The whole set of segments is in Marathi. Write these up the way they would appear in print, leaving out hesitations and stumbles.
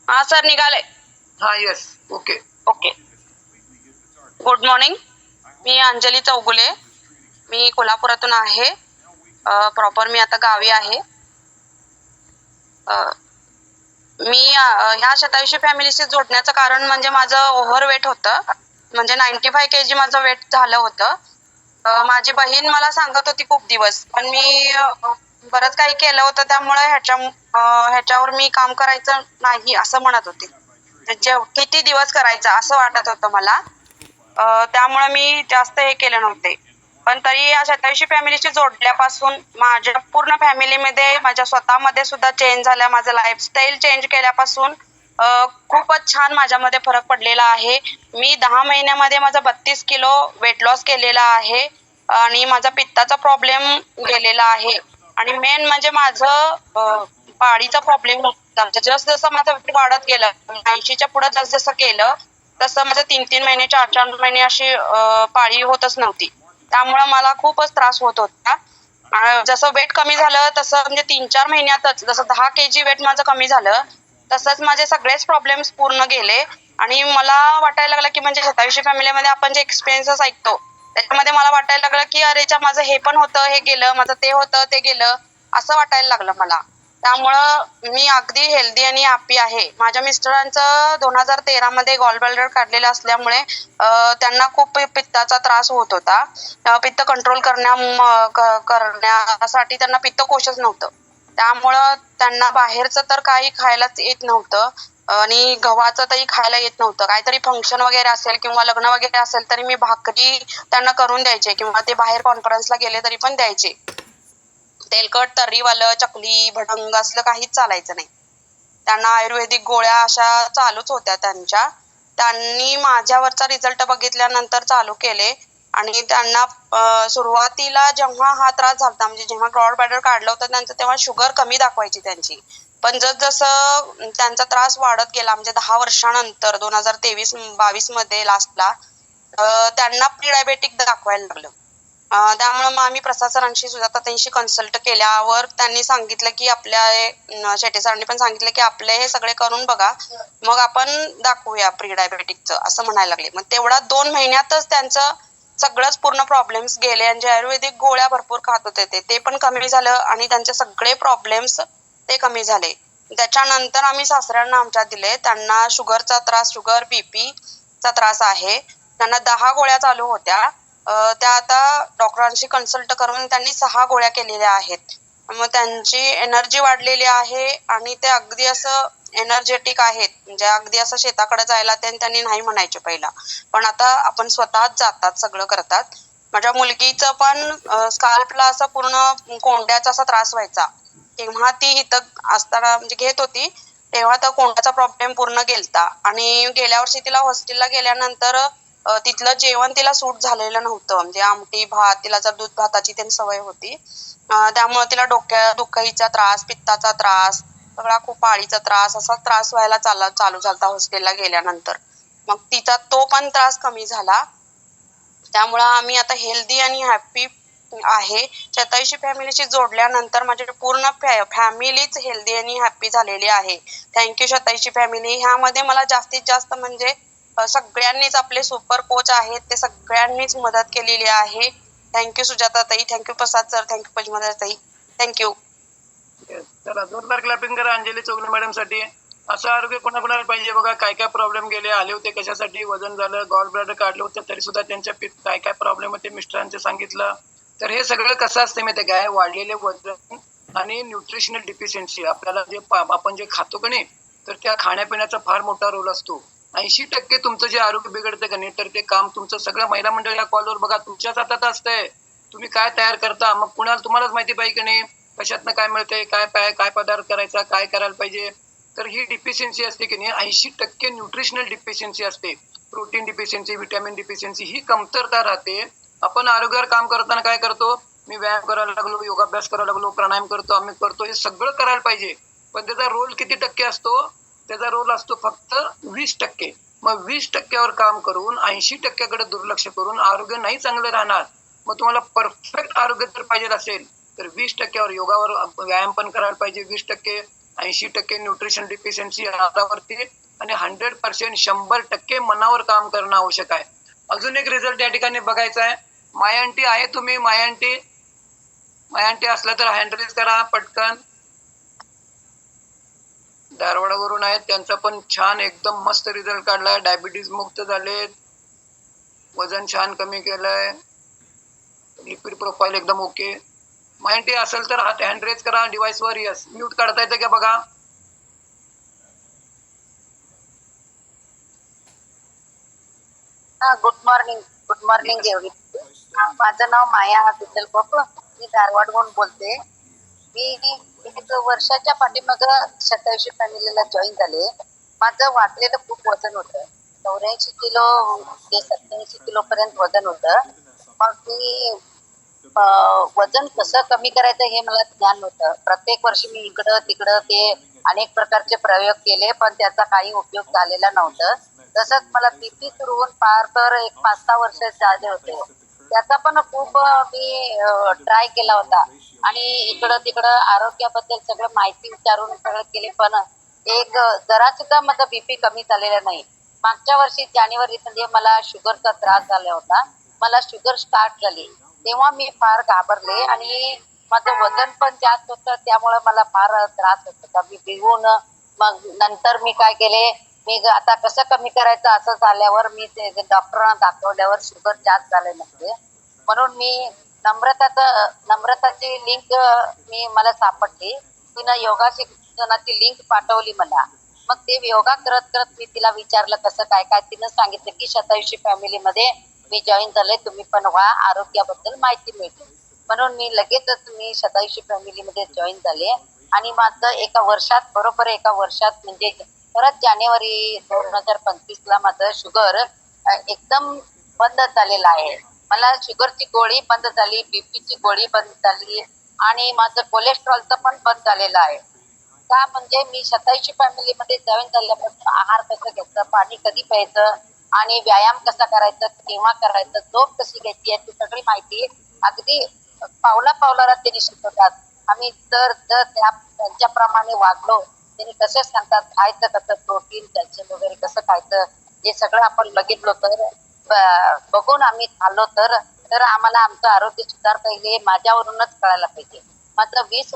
हा सर निघाले. हा yes okay okay. Good morning. मी अंजली चौगुले. मी कोल्हापुरातून आहे. प्रॉपर मी आता गावी आहे. मी ह्या 27 फॅमिलीशी जोडण्याचं कारण म्हणजे माझं ओव्हरवेट होतं. म्हणजे 95 kg माझं वेट झालं होतं. माझी बहीण मला सांगत होती खूप दिवस, पण मी बरंच काही केलं होतं, त्यामुळे ह्याच्यावर मी काम करायचं नाही असं म्हणत होते. किती दिवस करायचं असं वाटत होतं मला. त्यामुळे मी जास्त हे केले नव्हते. पण तरी या 27 फॅमिलीशी जोडल्यापासून माझ्या पूर्ण फॅमिलीमध्ये, माझ्या स्वतःमध्ये सुद्धा चेंज झाला. माझं लाईफस्टाईल चेंज केल्यापासून खूपच छान माझ्यामध्ये फरक पडलेला आहे. मी 10 महिन्यामध्ये माझा 32 किलो वेट लॉस केलेला आहे आणि माझा पित्ताचा प्रॉब्लेम गेलेला आहे. आणि मेन म्हणजे माझं पाळीचा प्रॉब्लेम होता. जसं जसं माझं वेट वाढत गेलं, 80च्या पुढे जसं जसं गेलं तसं माझं 3-3 महिने 4-4 महिने अशी पाळी होतच नव्हती. त्यामुळे मला खूपच त्रास होत होता. जसं वेट कमी झालं तसं म्हणजे 3-4 महिन्यातच जसं 10 kg वेट माझं कमी झालं, तसंच माझे सगळेच प्रॉब्लेम्स पूर्ण गेले. आणि मला वाटायला लागलं की म्हणजे 27 फॅमिलीमध्ये आपण जे एक्सपिरियन्सेस ऐकतो त्याच्यामध्ये मला वाटायला लागलं की अरे माझं हे पण होतं, हे गेलं, माझं ते होतं, ते गेलं, असं वाटायला लागलं मला. त्यामुळं मी अगदी हेल्दी आणि हॅपी आहे. माझ्या मिस्टरांचं 2013 मध्ये गॉल ब्लॅडर काढलेलं असल्यामुळे त्यांना खूप पित्ताचा त्रास होत होता. पित्त कंट्रोल करण्यासाठी त्यांना पित्तकोशच नव्हतं. त्यामुळं त्यांना बाहेरचं तर काही खायलाच येत नव्हतं आणि गव्हाचं तरी खायला येत नव्हतं. काहीतरी फंक्शन वगैरे असेल किंवा लग्न वगैरे असेल तरी मी भाकरी त्यांना करून द्यायचे किंवा ते बाहेर कॉन्फरन्सला गेले तरी पण द्यायचे. तेलकट तर्रीवालं, चकली, भडंग असलं काहीच चालायचं नाही. त्यांना आयुर्वेदिक गोळ्या अशा चालूच होत्या त्यांच्या. त्यांनी माझ्यावरचा रिझल्ट बघितल्यानंतर चालू केले आणि त्यांना सुरुवातीला जेव्हा हा त्रास झालता, म्हणजे जेव्हा गॉल ब्लॅडर काढलं होतं त्यांचं, तेव्हा शुगर कमी दाखवायची त्यांची. पण जसं त्यांचा त्रास वाढत गेला, म्हणजे 10 वर्षानंतर 2023-22 मध्ये लास्टला त्यांना प्री डायबेटिक दाखवायला लागलं. त्यामुळे मग आम्ही प्रसाद सरांशी, सुजाताताईंशी कन्सल्ट केल्यावर त्यांनी सांगितलं की शेटे सरांनी पण सांगितलं की आपले हे सगळे करून बघा, मग आपण दाखवूया प्री डायबेटिकचं, असं म्हणायला लागले. मग तेवढा 2 महिन्यातच त्यांचं सगळंच पूर्ण प्रॉब्लेम्स गेले आणि जे आयुर्वेदिक गोळ्या भरपूर खात होते ते पण कमी झालं आणि त्यांचे सगळे प्रॉब्लेम्स ते कमी झाले. त्याच्यानंतर आम्ही सासऱ्यांना आमच्या दिले. त्यांना शुगरचा त्रास, शुगर, बीपी चा त्रास आहे. त्यांना 10 गोळ्या चालू होत्या. त्या आता डॉक्टरांशी कन्सल्ट करून त्यांनी 6 गोळ्या केलेल्या आहेत. मग त्यांची एनर्जी वाढलेली आहे आणि ते अगदी असं एनर्जेटिक आहेत. म्हणजे अगदी असं शेताकडे जायला त्यांनी नाही म्हणायचे पहिला, पण आता आपण स्वतःच जातात, सगळं करतात. माझ्या मुलगीचं पण स्काल्पला असं पूर्ण कोंड्याचा असा त्रास व्हायचा. तेव्हा ती इथं असताना म्हणजे घेत होती तेव्हा तर कोंड्याचा प्रॉब्लेम पूर्ण गेलता आणि गेल्या वर्षी तिला हॉस्टेलला गेल्यानंतर तिथलं जेवण तिला सूट झालेलं नव्हतं. म्हणजे आमटी भात, तिला जर दूध भाताची त्यांनी सवय होती, त्यामुळे तिला दुखीचा त्रास, पित्ताचा त्रास, सगळा खूप पाळीचा त्रास, असा त्रास व्हायला चालू झाला हॉस्टेलला गेल्यानंतर. मग तिचा तो पण त्रास कमी झाला. त्यामुळं आम्ही आता हेल्दी आणि हॅपी आहे. 27 फॅमिलीशी जोडल्यानंतर माझी पूर्ण फॅमिलीच हेल्दी आणि हॅपी झालेली आहे. Thank you 27 family. ह्यामध्ये मला जास्तीत जास्त म्हणजे सगळ्यांनीच, आपले सुपर कोच आहेत ते सगळ्यांनीच मदत केलेली आहे. थँक्यू सुजाताताई, थँक्यू प्रसाद सर, थँक्यू पद्मजाताई, थँक्यू. चला जोरदार क्लॅपिंग करा अंजली चौगुले मॅडम साठी. असं आरोग्य कोणाकोणाला पाहिजे बघा. काय काय प्रॉब्लेम गेले, आले होते कशासाठी, वजन झालं, गॉल ब्लॅडर काढलं होतं तरी सुद्धा त्यांच्या काय काय प्रॉब्लेम होते मिस्टरांचे सांगितलं. तर हे सगळं कसं असतं माहिती काय, वाढलेले वजन आणि न्यूट्रिशनल डिफिशियन्सी, आपल्याला जे आपण जे खातो का नाही, तर त्या खाण्यापिण्याचा फार मोठा रोल असतो. 80% तुमचं जे आरोग्य बिघडतं का नाही, तर ते काम तुमचं सगळं महिला मंडळ या कॉलवर बघा तुमच्याच हातात असतंय. तुम्ही काय तयार करता, मग कुणाला तुम्हालाच माहिती पाहिजे की नाही कशातनं काय मिळतंय, काय पदार्थ करायचा, काय करायला पाहिजे. तर ही डिफिशियन्सी असते की नाही, 80% न्यूट्रिशनल डिफिशियन्सी असते. प्रोटीन डिफिशियन्सी, व्हिटॅमिन डिफिशियन्सी ही कमतरता राहते. आपण आरोग्यावर काम करताना काय करतो, मी व्यायाम करायला लागलो, योगाभ्यास करायला लागलो, प्राणायाम करतो, आम्ही करतो, हे सगळं करायला पाहिजे. पण त्याचा रोल किती टक्के असतो, त्याचा रोल असतो फक्त 20%. मग 20%वर काम करून 80%कडे दुर्लक्ष करून आरोग्य नाही चांगलं राहणार. मग तुम्हाला परफेक्ट आरोग्य जर पाहिजे असेल तर 20%वर योगावर व्यायाम पण करायला पाहिजे, 20% 80% न्यूट्रिशन डिफिशियन्सी आहारावरती आणि 100% 100% मनावर काम करणं आवश्यक आहे. अजून एक रिझल्ट या ठिकाणी बघायचा आहे. मायांटी आहे तुम्ही? मायांटी असला तर हँड रेज करा पटकन. धारवाडावरून आहेत, त्यांचा पण छान एकदम मस्त रिझल्ट काढलाय. डायबिटीज मुक्त झालेत, वजन छान कमी केलंय, लिपिड प्रोफाईल एकदम ओके. माहिती असेल तर हात हँड रेज करा डिव्हाइस वर. यस, म्यूट काढता येते का बघा. गुड मॉर्निंग एवढी. माझं नाव माया विठ्ठल पप, मी धारवाडहून बोलते. मी एक वर्षाच्या पाठीमाग 87 फॅमिलीला जॉईन झाले. माझं वाढलेलं खूप वजन होतं, 84 किलो ते 87 किलो पर्यंत वजन होतं. मग मी वजन कसं कमी करायचं हे मला ज्ञान नव्हतं. प्रत्येक वर्षी मी इकडं तिकडं ते अनेक प्रकारचे प्रयोग केले, पण त्याचा काही उपयोग झालेला नव्हता. तसंच मला बीपी सुरू होऊन फार तर एक 5-6 वर्ष झाले होते. त्याचा पण खूप मी ट्राय केला होता आणि इकडं तिकडं आरोग्याबद्दल सगळं माहिती विचारून सगळं केले, पण एक जरा सुद्धा माझा बीपी कमी झालेला नाही. मागच्या वर्षी जानेवारीमध्ये मला शुगरचा त्रास झाला होता. मला शुगर स्टार्ट झाली तेव्हा मी फार घाबरले आणि माझं वजन पण जास्त होतं, त्यामुळे मला फार त्रास होत होता. मी भिवून मग नंतर मी काय केले, मी आता कसं कमी करायचं असं झाल्यावर मी ते डॉक्टरांना दाखवल्यावर शुगर जास्त झाले नसते, म्हणून मी नम्रताची लिंक मला सापडली. तिनं योगा शिक्षणाची लिंक पाठवली मला. मग ते योगा करत करत मी तिला विचारलं कसं काय काय. तिनं सांगितलं की 87 फॅमिलीमध्ये मी जॉईन झाले, तुम्ही पण व्हा, आरोग्याबद्दल माहिती मिळते. म्हणून मी लगेचच 87 फॅमिलीमध्ये जॉईन झाले आणि माझं बरोबर एका वर्षात म्हणजे परत जानेवारी 2025 ला माझं शुगर एकदम बंद झालेलं आहे. मला शुगरची गोळी बंद झाली, बीपीची गोळी बंद झाली आणि माझं कोलेस्ट्रॉलचं पण बंद झालेलं आहे. का म्हणजे मी 87 फॅमिलीमध्ये जॉईन झाल्यापासून आहार कसं घ्यायचं, पाणी कधी प्यायचं आणि व्यायाम कसा करायचा, केव्हा करायचं, झोप कशी घ्यायची याची सगळी माहिती अगदी पावला पावलाला त्यांनी शिकवतात. आम्ही जर त्यांच्याप्रमाणे वागलो, त्यांनी कसं सांगतात खायचं कसं, प्रोटीन कॅल्शियम वगैरे कसं खायचं, हे सगळं आपण बघितलो तर बघून आम्ही खाल्लो तर आम्हाला आमचं आरोग्य सुधारता येईल हे माझ्यावरूनच कळायला पाहिजे. मात्र 20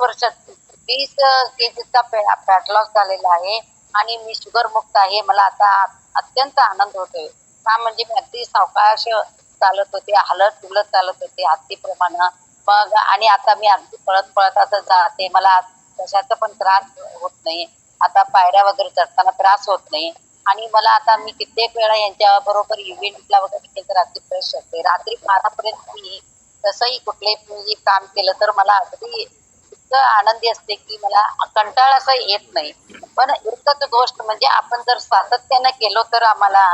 केजीचा फॅट लॉस झालेला आहे आणि मी शुगर मुक्त आहे. मला आता अत्यंत आनंद होतोय. का म्हणजे मी अगदी सावकाश चालत होते, हलत डुलत चालत होते हत्तीप्रमाणे. मग आणि आता मी अगदी पळत पळत आता जाते, मला कशाचा पण त्रास होत नाही. आता पायऱ्या वगैरे चढताना त्रास होत नाही आणि मला आता मी कित्येक वेळा यांच्या बरोबर इव्हेंटला वगैरे गेले तर अगदी फ्रेश होते. रात्री 12पर्यंत मी तसंही कुठलंही काम केलं तर मला अगदी इतकं आनंदी असते की मला कंटाळा असं येत नाही. पण एकच गोष्ट म्हणजे आपण जर सातत्यानं केलो तर आम्हाला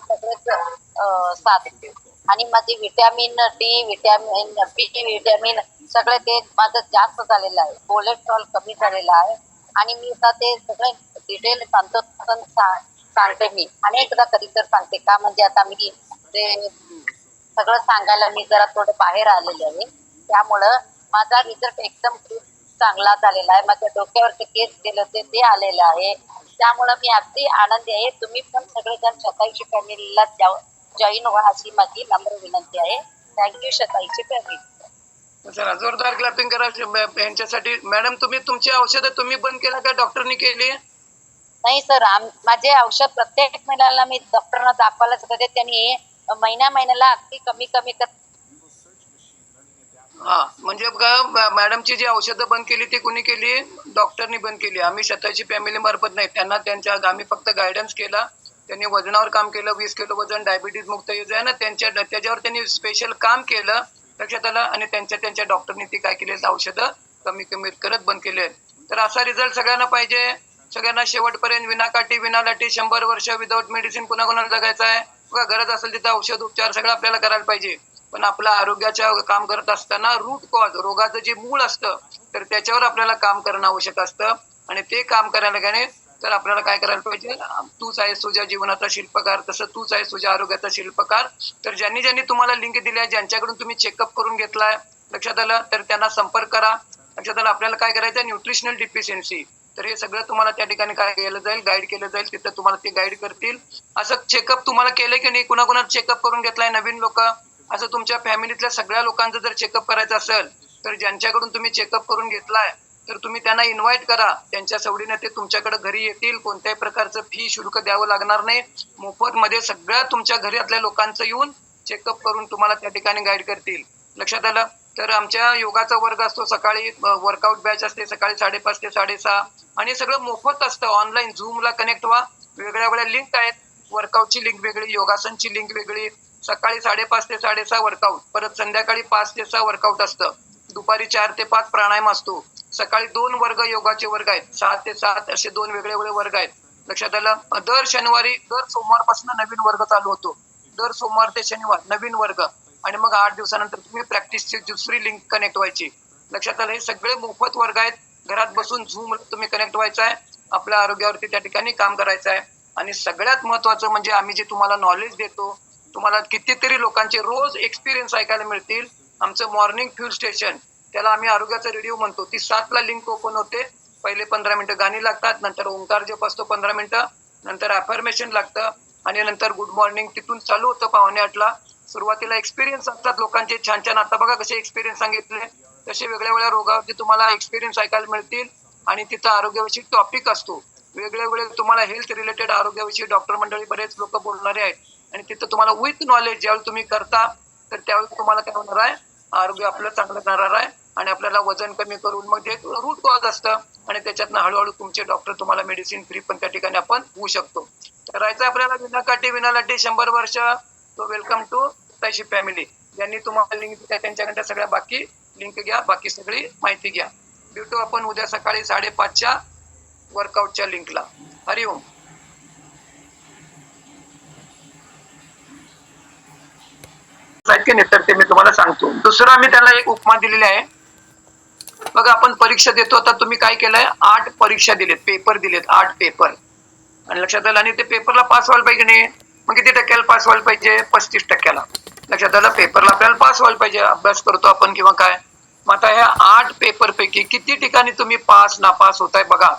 सगळंच साधते. आणि माझे विटॅमिन डी, विटॅमिन बी, विटॅमिन सगळं ते माझं जास्त झालेलं आहे. कोलेस्ट्रॉल कमी झालेलं आहे आणि मी आता ते सगळं डिटेल सांगते. मी अनेकदा कधी तर सांगते का म्हणजे आता मी ते सगळं सांगायला मी जरा थोडं बाहेर आलेले आहे, त्यामुळं माझा रिझल्ट एकदम खूप चांगला झालेला आहे. माझ्या डोक्यावरती केस केलं होते ते आलेलं आहे, त्यामुळं मी अगदी आनंदी आहे. तुम्ही पण सगळेजण 87 फॅमिलीला जॉईन व्हा अशी माझी नम्र विनंती आहे. Thank you 87 family. चला जोरदार क्लॅपिंग करा यांच्यासाठी. मॅडम तुम्ही तुमची औषधं तुम्ही बंद केला का डॉक्टरनी केली? नाही सर, माझे औषध प्रत्येक महिन्याला मी डॉक्टरांना दाखवायलाच करते. त्यांनी महिन्याला अगदी कमी हा म्हणजे बघा मॅडमची जी औषधं बंद केली ती कुणी केली? डॉक्टरनी बंद केली. आम्ही 87 फॅमिली मार्फत नाही, त्यांना आम्ही फक्त गायडन्स केला. त्यांनी वजनावर काम केलं. 20 किलो वजन डायबिटीज मुक्त आहे ना, त्याच्यावर त्यांनी स्पेशल काम केलं लक्षात आलं. आणि त्यांच्या डॉक्टरनी ती काय केली, औषधं कमी करत बंद केले. तर असा रिझल्ट सगळ्यांना पाहिजे. सगळ्यांना शेवटपर्यंत विनाकाठी विनालाटी 100 वर्ष विदाऊट मेडिसिन कोणाकोणाला जगायचं आहे. बघा गरज असेल तिथं औषध उपचार सगळं आपल्याला करायला पाहिजे. पण आपलं आरोग्याच्या काम करत असताना रूट कॉज, रोगाचं जे मूळ असतं तर त्याच्यावर आपल्याला काम करणं आवश्यक असतं. आणि ते काम करायला गेले तर आपल्याला काय करायला पाहिजे, तूच आहेस तुझ्या जीवनाचा शिल्पकार, तसं तूच आहेस तुझ्या आरोग्याचा शिल्पकार. तर ज्यांनी तुम्हाला लिंक दिल्या, ज्यांच्याकडून तुम्ही चेकअप करून घेतलाय लक्षात आलं, तर त्यांना संपर्क करा. लक्षात आलं. आपल्याला काय करायचं, न्यूट्रिशनल डिफिशियन्सी तर हे सगळं तुम्हाला त्या ठिकाणी काय केलं जाईल, गाईड केलं जाईल. तिथं तुम्हाला ते गाईड करतील. असं चेकअप तुम्हाला केलंय की नाही, कुणाकुणा चेकअप करून घेतलाय नवीन लोक, असं तुमच्या फॅमिलीतल्या सगळ्या लोकांचं जर चेकअप करायचं असेल तर ज्यांच्याकडून तुम्ही चेकअप करून घेतलाय तर तुम्ही त्यांना इन्व्हाइट करा. त्यांच्या सवडीने ते तुमच्याकडे घरी येतील. कोणत्याही प्रकारचं फी शुल्क द्यावं लागणार नाही. मोफत मध्ये सगळ्या तुमच्या घरातल्या लोकांचं येऊन चेकअप करून तुम्हाला त्या ठिकाणी गाईड करतील. लक्षात आलं? तर आमच्या योगाचा वर्ग असतो सकाळी, वर्कआउट बॅच असते सकाळी 5:30 ते 6:30 आणि सगळं मोफत असतं. ऑनलाईन झूमला कनेक्ट व्हा. वेगळ्या वेगळ्या लिंक आहेत. वर्कआउटची लिंक वेगळी, योगासनची लिंक वेगळी. सकाळी 5:30 ते 6:30 वर्कआउट, परत संध्याकाळी 5 ते 6 वर्कआउट असतं. दुपारी 4 ते 5 प्राणायाम असतो. सकाळी 2 वर्ग योगाचे वर्ग आहेत, 6 ते 7 असे 2 वेगळे वेगळे वर्ग आहेत. लक्षात आलं? दर शनिवारी, दर सोमवारपासून नवीन वर्ग चालू होतो. दर सोमवार ते शनिवार नवीन वर्ग आणि मग 8 दिवसानंतर तुम्ही प्रॅक्टिसची दुसरी लिंक कनेक्ट व्हायची. लक्षात आलं? हे सगळे मोफत वर्ग आहेत. घरात बसून झूम तुम्ही कनेक्ट व्हायचं आहे. आपल्या आरोग्यावरती त्या ठिकाणी काम करायचं आहे. आणि सगळ्यात महत्वाचं म्हणजे आम्ही जे तुम्हाला नॉलेज देतो, तुम्हाला कितीतरी लोकांचे रोज एक्सपिरियन्स ऐकायला मिळतील. आमचं मॉर्निंग फ्यूल स्टेशन, त्याला आम्ही आरोग्याचा रेडिओ म्हणतो. ती 7 ला लिंक ओपन होते. पहिले 15 मिनिटं गाणी लागतात, नंतर ओंकार जप असतो 15 मिनिटं, नंतर अफर्मेशन लागतं आणि नंतर गुड मॉर्निंग तिथून चालू होतं 7:45 ला. सुरुवातीला एक्सपिरियन्स असतात लोकांचे छान छान. आता बघा कसे एक्सपिरियन्स सांगितले, तसे वेगळ्या वेगळ्या रोगावरती तुम्हाला एक्सपिरियन्स ऐकायला मिळतील. आणि तिथं आरोग्याविषयी टॉपिक असतो. वेगळे वेगळे तुम्हाला हेल्थ रिलेटेड आरोग्याविषयी डॉक्टर मंडळी बरेच लोक बोलणारे आहेत. आणि तिथं तुम्हाला विथ नॉलेज ज्यावेळी तुम्ही करता तर त्यावेळी तुम्हाला काय होणार आहे, आरोग्य आपलं चांगलं राहणार आहे. आणि आपल्याला वजन कमी करून मग ते रूट कॉज असतं आणि त्याच्यातनं हळूहळू तुमचे डॉक्टर तुम्हाला मेडिसिन फ्री पण त्या ठिकाणी आपण होऊ शकतो. करायचं आपल्याला विनाकाठी विनालाटी 100 वर्ष. तो वेलकम टू तैशी फॅमिली. ज्यांनी तुम्हाला लिंक दिली त्यांच्याकडे सगळ्या बाकी लिंक घ्या, बाकी सगळी माहिती घ्या. भेटू आपण उद्या सकाळी 5:30 वर्कआउटच्या लिंकला. हरिओम. तर ते मी तुम्हाला सांगतो. दुसरं मी त्याला एक उपमा दिलेली आहे. बघा आपण परीक्षा देतो. आता तुम्ही काय केलंय, 8 परीक्षा दिलेत, पेपर दिलेत, 8 पेपर. आणि लक्षात आलं? आणि ते पेपरला पास व्हायला पाहिजे नाही. मग किती टक्क्याला पास व्हायला पाहिजे? 35%. लक्षात आलं? पेपरला आपल्याला पास व्हायला पाहिजे. अभ्यास करतो आपण किंवा काय. मग आता ह्या 8 पेपर पैकी किती ठिकाणी तुम्ही पास नापास होताय बघा.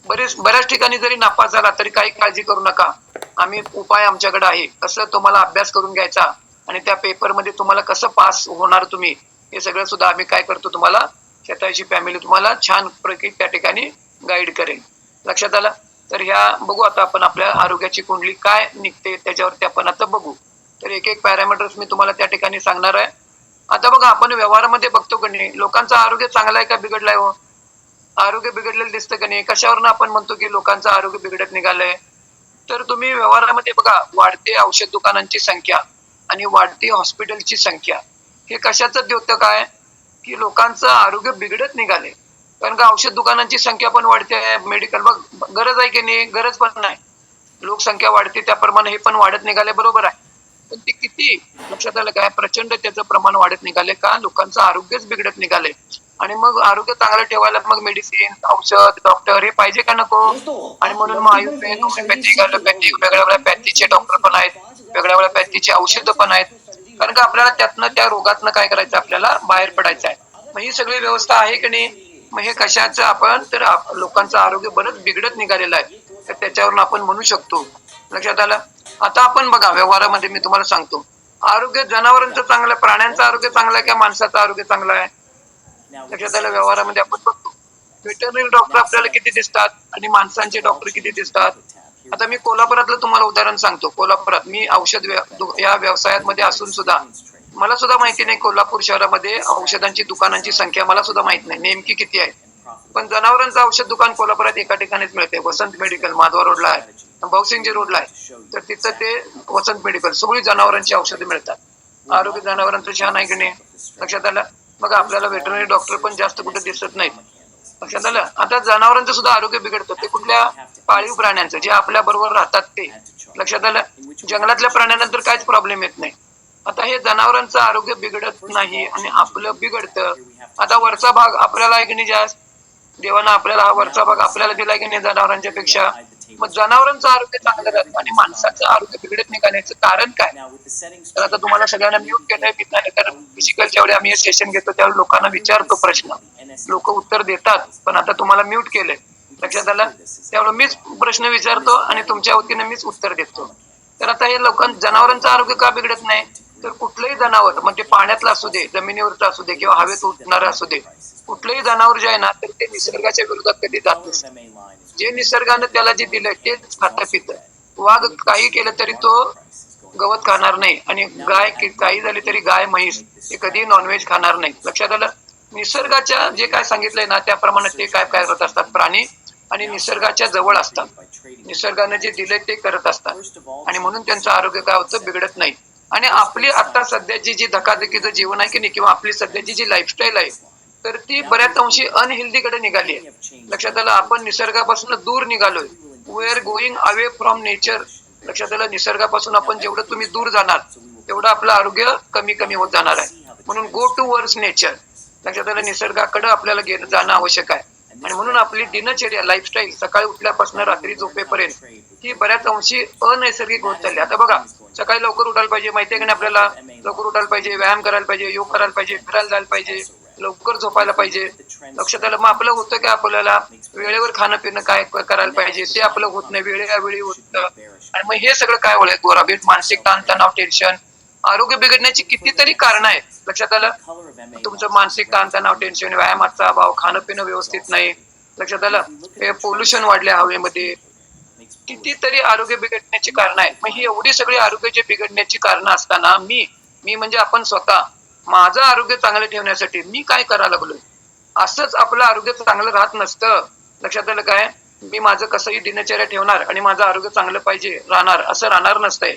बऱ्याच ठिकाणी जरी नापास झाला तरी काही काळजी करू नका. आम्ही उपाय आमच्याकडे आहे. कसं तुम्हाला अभ्यास करून घ्यायचा आणि त्या पेपर मध्ये तुम्हाला कसं पास होणार तुम्ही, हे सगळं सुद्धा आम्ही काय करतो, तुम्हाला शेताची फॅमिली तुम्हाला छान प्रकारे त्या ठिकाणी गाईड करेल. लक्षात आलं? तर ह्या बघू आता आपण आपल्या आरोग्याची कुंडली काय निघते त्याच्यावरती आपण आता बघू. तर एक एक पॅरामीटर्स मी तुम्हाला त्या ठिकाणी सांगणार आहे. आता बघा आपण व्यवहारामध्ये बघतो की नाही, लोकांचं आरोग्य चांगलं आहे का बिघडलंय? हो, आरोग्य बिघडलेलं दिसतं की नाही? कशावरनं आपण म्हणतो की लोकांचं आरोग्य बिघडत निघालंय? तर तुम्ही व्यवहारामध्ये बघा, वाढते औषध दुकानांची संख्या आणि वाढती हॉस्पिटलची संख्या, हे कशाचं द्योतक आहे की लोकांचं आरोग्य बिघडत निघाले. कारण का औषध दुकानांची संख्या पण वाढते आहे, मेडिकल बघ गरज आहे की नाही? गरज पण नाही. लोकसंख्या वाढते त्याप्रमाणे हे पण वाढत निघाले, बरोबर आहे. पण ते किती लक्षात आलं काय? प्रचंड त्याचं प्रमाण वाढत निघाले का? लोकांचं आरोग्यच बिघडत निघाले. आणि मग आरोग्य चांगलं ठेवायला मग मेडिसिन, औषध, डॉक्टर हे पाहिजे का नको? आणि म्हणून मग आयुर्वेद, होमिओपॅथिक, ॲलोपॅथिक वेगळ्या वेगळ्या पॅथीचे डॉक्टर पण आहेत, वेगळ्या वेगळ्या पॅथीचे औषधं पण आहेत. कारण का आपल्याला त्यातनं त्या रोगातनं काय करायचं, आपल्याला बाहेर पडायचं आहे. मग ही सगळी व्यवस्था आहे की नाही? मग हे कशाचं आपण तर लोकांचं आरोग्य बरंच बिघडत निघालेलं आहे, तर त्याच्यावरून आपण म्हणू शकतो. लक्षात आलं? आता आपण बघा व्यवहारामध्ये मी तुम्हाला सांगतो, आरोग्य जनावरांचं चांगलं आहे, प्राण्यांचं आरोग्य चांगलं आहे का माणसाचं आरोग्य चांगलं आहे? लक्षात आलं? व्यवहारामध्ये आपण बघतो व्हेटरनरी डॉक्टर आपल्याला किती दिसतात आणि माणसांचे डॉक्टर किती दिसतात. आता मी कोल्हापुरातलं तुम्हाला उदाहरण सांगतो. कोल्हापुरात मी औषध या व्यवसायामध्ये असून सुद्धा मला सुद्धा माहिती नाही कोल्हापूर शहरामध्ये औषधांची दुकानांची संख्या मला सुद्धा माहित नाही नेमकी किती आहे. पण जनावरांचं औषध दुकान कोल्हापुरात एका ठिकाणीच मिळते, वसंत मेडिकल माधवा रोडला आहे, भाऊसिंगजी रोडला आहे. तर तिथं ते वसंत मेडिकल सगळी जनावरांची औषधं मिळतात. आरोग्य जनावरांचं छान आहे की नाही? लक्षात आलं? मग आपल्याला वेटरनरी डॉक्टर पण जास्त कुठे दिसत नाहीत. लक्षात आलं? आता जनावरांचं सुद्धा आरोग्य बिघडतं. ते कुठल्या? पाळीव प्राण्यांचं, जे आपल्या बरोबर राहतात ते. लक्षात आलं? जंगलातल्या प्राण्यांनंतर काहीच प्रॉब्लेम येत नाही. आता हे जनावरांचं आरोग्य बिघडत नाही आणि आपलं बिघडतं. आता वरचा भाग आपल्याला आहे की नाही जास्त? देवानं आपल्याला हा वरचा भाग आपल्याला दिलाय की नाही जनावरांच्या पेक्षा? मग जनावरांचं आरोग्य चांगलं राहतं आणि माणसाचं आरोग्य बिघडत निघाल्याचं कारण काय? तर आता तुम्हाला सगळ्यांना म्यूट केलंय, कारण फिजिकल जेवढे आम्ही हे सेशन घेतो त्यावेळी लोकांना विचारतो प्रश्न, लोक उत्तर देतात, पण आता तुम्हाला म्यूट केलंय. लक्षात आलं? त्यामुळे मीच प्रश्न विचारतो आणि तुमच्या वतीने मीच उत्तर देतो. तर आता हे जनावरांचं आरोग्य का बिघडत नाही? तर कुठलंही जनावर म्हणजे पाण्यातलं असू दे, जमिनीवरचं असू दे किंवा हवेत उडणारं असू दे, कुठलंही जनावर जे आहे ना तर ते निसर्गाच्या विरोधात कधी जात नसतं. जे निसर्गानं त्याला जे दिलंय तेच खातं पितं. वाघ काही केलं तरी तो गवत खाणार नाही आणि गाय काही झाली तरी गाय म्हैस हे कधी नॉनव्हेज खाणार नाही. लक्षात आलं? निसर्गाच्या जे काय सांगितलंय ना त्याप्रमाणे ते काय काय करत असतात प्राणी आणि निसर्गाच्या जवळ असतात. निसर्गाने जे दिलंय ते करत असतात आणि म्हणून त्यांचं आरोग्य काय होतं बिघडत नाही. आणि आपली आता सध्याची जी धकाधकीचं जीवन आहे की नाही किंवा आपली सध्याची जी लाईफस्टाईल आहे तर ती बऱ्याच अंशी अनहेल्दीकडे निघाली आहे. लक्षात आलं? आपण निसर्गापासून दूर निघालोय. We are going away from nature. लक्षात आलं? निसर्गापासून आपण जेवढं तुम्ही दूर जाणार तेवढं आपलं आरोग्य कमी कमी होत जाणार आहे. म्हणून गो टू वर्स नेचर. लक्षात आलं? निसर्गाकडे आपल्याला जाणं आवश्यक आहे. आणि म्हणून आपली दिनचर्या लाईफस्टाईल सकाळी उठल्यापासून रात्री झोपेपर्यंत ही बऱ्याच अंशी अनैसर्गिक होत चालली. आता बघा, सकाळी लवकर उठायला पाहिजे, माहितीये का नाही आपल्याला? लवकर उठायला पाहिजे, व्यायाम करायला पाहिजे, योग करायला पाहिजे, फिरायला जायला पाहिजे, लवकर झोपायला पाहिजे. लक्षात आलं? मग आपलं होतं की आपल्याला वेळेवर खाणं पिणं काय करायला पाहिजे ते आपलं होत नाही, वेळोवेळी होतं. आणि मग हे सगळं काय होईल? गोराबीट, मानसिक ताणतणाव, टेन्शन, आरोग्य बिघडण्याची कितीतरी कारणं आहेत. लक्षात आलं? तुमचं मानसिक ताणतणाव, टेन्शन, व्यायामाचा अभाव, खाणं पिणं व्यवस्थित नाही. लक्षात आलं? हे पोल्युशन वाढले हवेमध्ये, कितीतरी आरोग्य बिघडण्याची कारणं आहेत. मग ही एवढी सगळी आरोग्याची बिघडण्याची कारणं असताना मी म्हणजे आपण स्वतः माझं आरोग्य चांगलं ठेवण्यासाठी मी काय करायला लागलोय? असंच आपलं आरोग्य चांगलं राहत नसतं. लक्षात आलं काय? मी माझं कसंही दिनचर्या ठेवणार आणि माझं आरोग्य चांगलं पाहिजे राहणार असं राहणार नसतंय.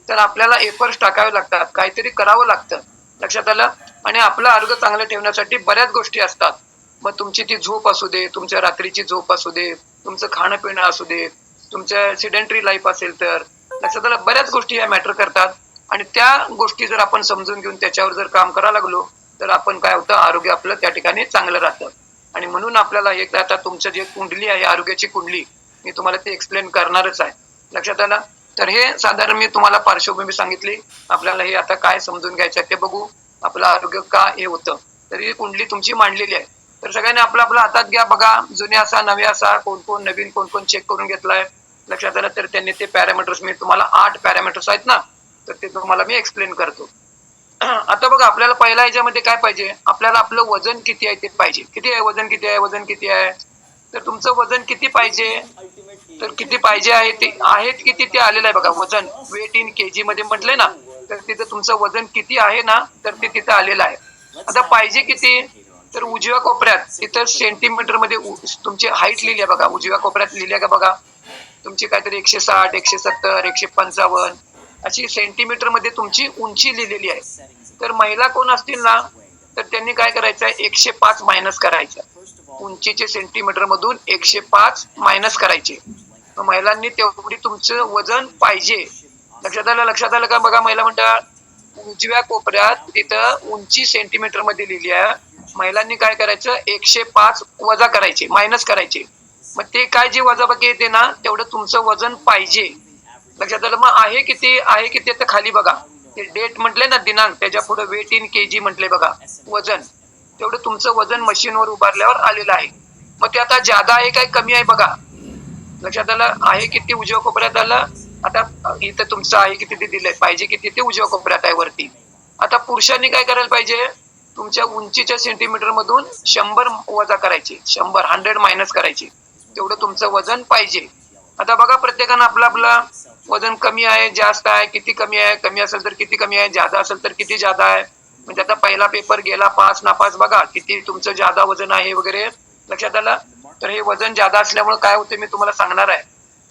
तर आपल्याला एफर्ट्स टाकावे लागतात, काहीतरी करावं लागतं. लक्षात आलं? आणि आपलं आरोग्य चांगलं ठेवण्यासाठी बऱ्याच गोष्टी असतात. मग तुमची ती झोप असू दे, तुमच्या रात्रीची झोप असू दे, तुमचं खाणं पिणं असू दे, तुमच्या सिडेंटरी लाईफ असेल तर लक्षात आलं बऱ्याच गोष्टी या मॅटर करतात. आणि त्या गोष्टी जर आपण समजून घेऊन त्याच्यावर जर काम करायला लागलो तर आपण काय होतं आरोग्य आपलं त्या ठिकाणी चांगलं राहतं. आणि म्हणून आपल्याला एक आता तुमचं जे कुंडली आहे आरोग्याची कुंडली मी तुम्हाला ते एक्सप्लेन करणारच आहे. लक्षात आलं? तर हे साधारण मी तुम्हाला पार्श्वभूमी सांगितली. आपल्याला हे आता काय समजून घ्यायचं आहे ते बघू. आपलं आरोग्य का हे होतं तर ही कुंडली तुमची मांडलेली आहे. तर सगळ्यांनी आपलं आपलं हातात घ्या, बघा जुने असा नवे असा कोण कोण नवीन कोण कोण चेक करून घेतलाय. लक्षात आलं? तर त्यांनी ते पॅरामीटर्स मी तुम्हाला 8 पॅरामीटर्स आहेत ना तर ते तुम्हाला मी एक्सप्लेन करतो. आता बघा आपल्याला पहिल्या ह्याच्यामध्ये काय पाहिजे? आपल्याला आपलं वजन किती आहे ते पाहिजे. किती आहे वजन? किती आहे वजन? किती आहे? तर तुमचं वजन किती पाहिजे? तर किती पाहिजे आहे ते आहेत किती ते आलेलं आहे बघा. वजन वेट इन केजी मध्ये म्हटलंय ना तर तिथं तुमचं वजन किती आहे ना तर ते तिथं आलेलं आहे. आता पाहिजे किती? तर उजव्या कोपऱ्यात तिथं सेंटीमीटर मध्ये तुमची हाईट लिहिली आहे बघा. उजव्या कोपऱ्यात लिहिली आहे का बघा? तुमची काहीतरी 160, 170, 155 अशी सेंटीमीटर मध्ये तुमची उंची लिहिलेली आहे. तर महिला कोण असतील ना तर त्यांनी काय करायचं आहे 105 मायनस करायचं. उंचीचे सेंटीमीटर मधून 105 मायनस करायचे. महिलांनी तेवढी तुमचं वजन पाहिजे. लक्षात आलं? लक्षात आलं का? बघा महिला मंडळ उजव्या कोपऱ्यात तिथं उंची सेंटीमीटर मध्ये लिहिली आहे. महिलांनी काय करायचं 105 वजा करायचे, मायनस करायचे. मग ते काय जे वजाबाकी येते ना तेवढं तुमचं वजन पाहिजे. लक्षात आलं? मग आहे किती? आहे किती तर खाली बघा ते डेट म्हटले ना दिनांक त्याच्या पुढे वेट इन केजी म्हटले बघा वजन. तेवढं तुमचं वजन मशीनवर उभारल्यावर आलेलं आहे. मग ते आता जादा आहे काय कमी आहे बघा. लक्षात आलं? आहे किती उजव्या कोपऱ्यात आलं. आता इथं तुमचं आहे किती ते दिलंय, पाहिजे किती ते उजव्या कोपऱ्यात आहे वरती. आता पुरुषांनी काय करायला पाहिजे? तुमच्या उंचीच्या सेंटीमीटर मधून 100 वजा करायचे, 100 मायनस करायचे. तेवढं तुमचं वजन पाहिजे. आता बघा प्रत्येकानं आपलं आपलं वजन कमी आहे जास्त आहे किती कमी आहे, कमी असेल तर किती कमी आहे, जादा असेल तर किती जादा आहे. म्हणजे आता पहिला पेपर गेला पास नापास बघा किती तुमचं जादा वजन आहे वगैरे. लक्षात आलं? तर हे वजन जादा असल्यामुळे काय होते मी तुम्हाला सांगणार आहे.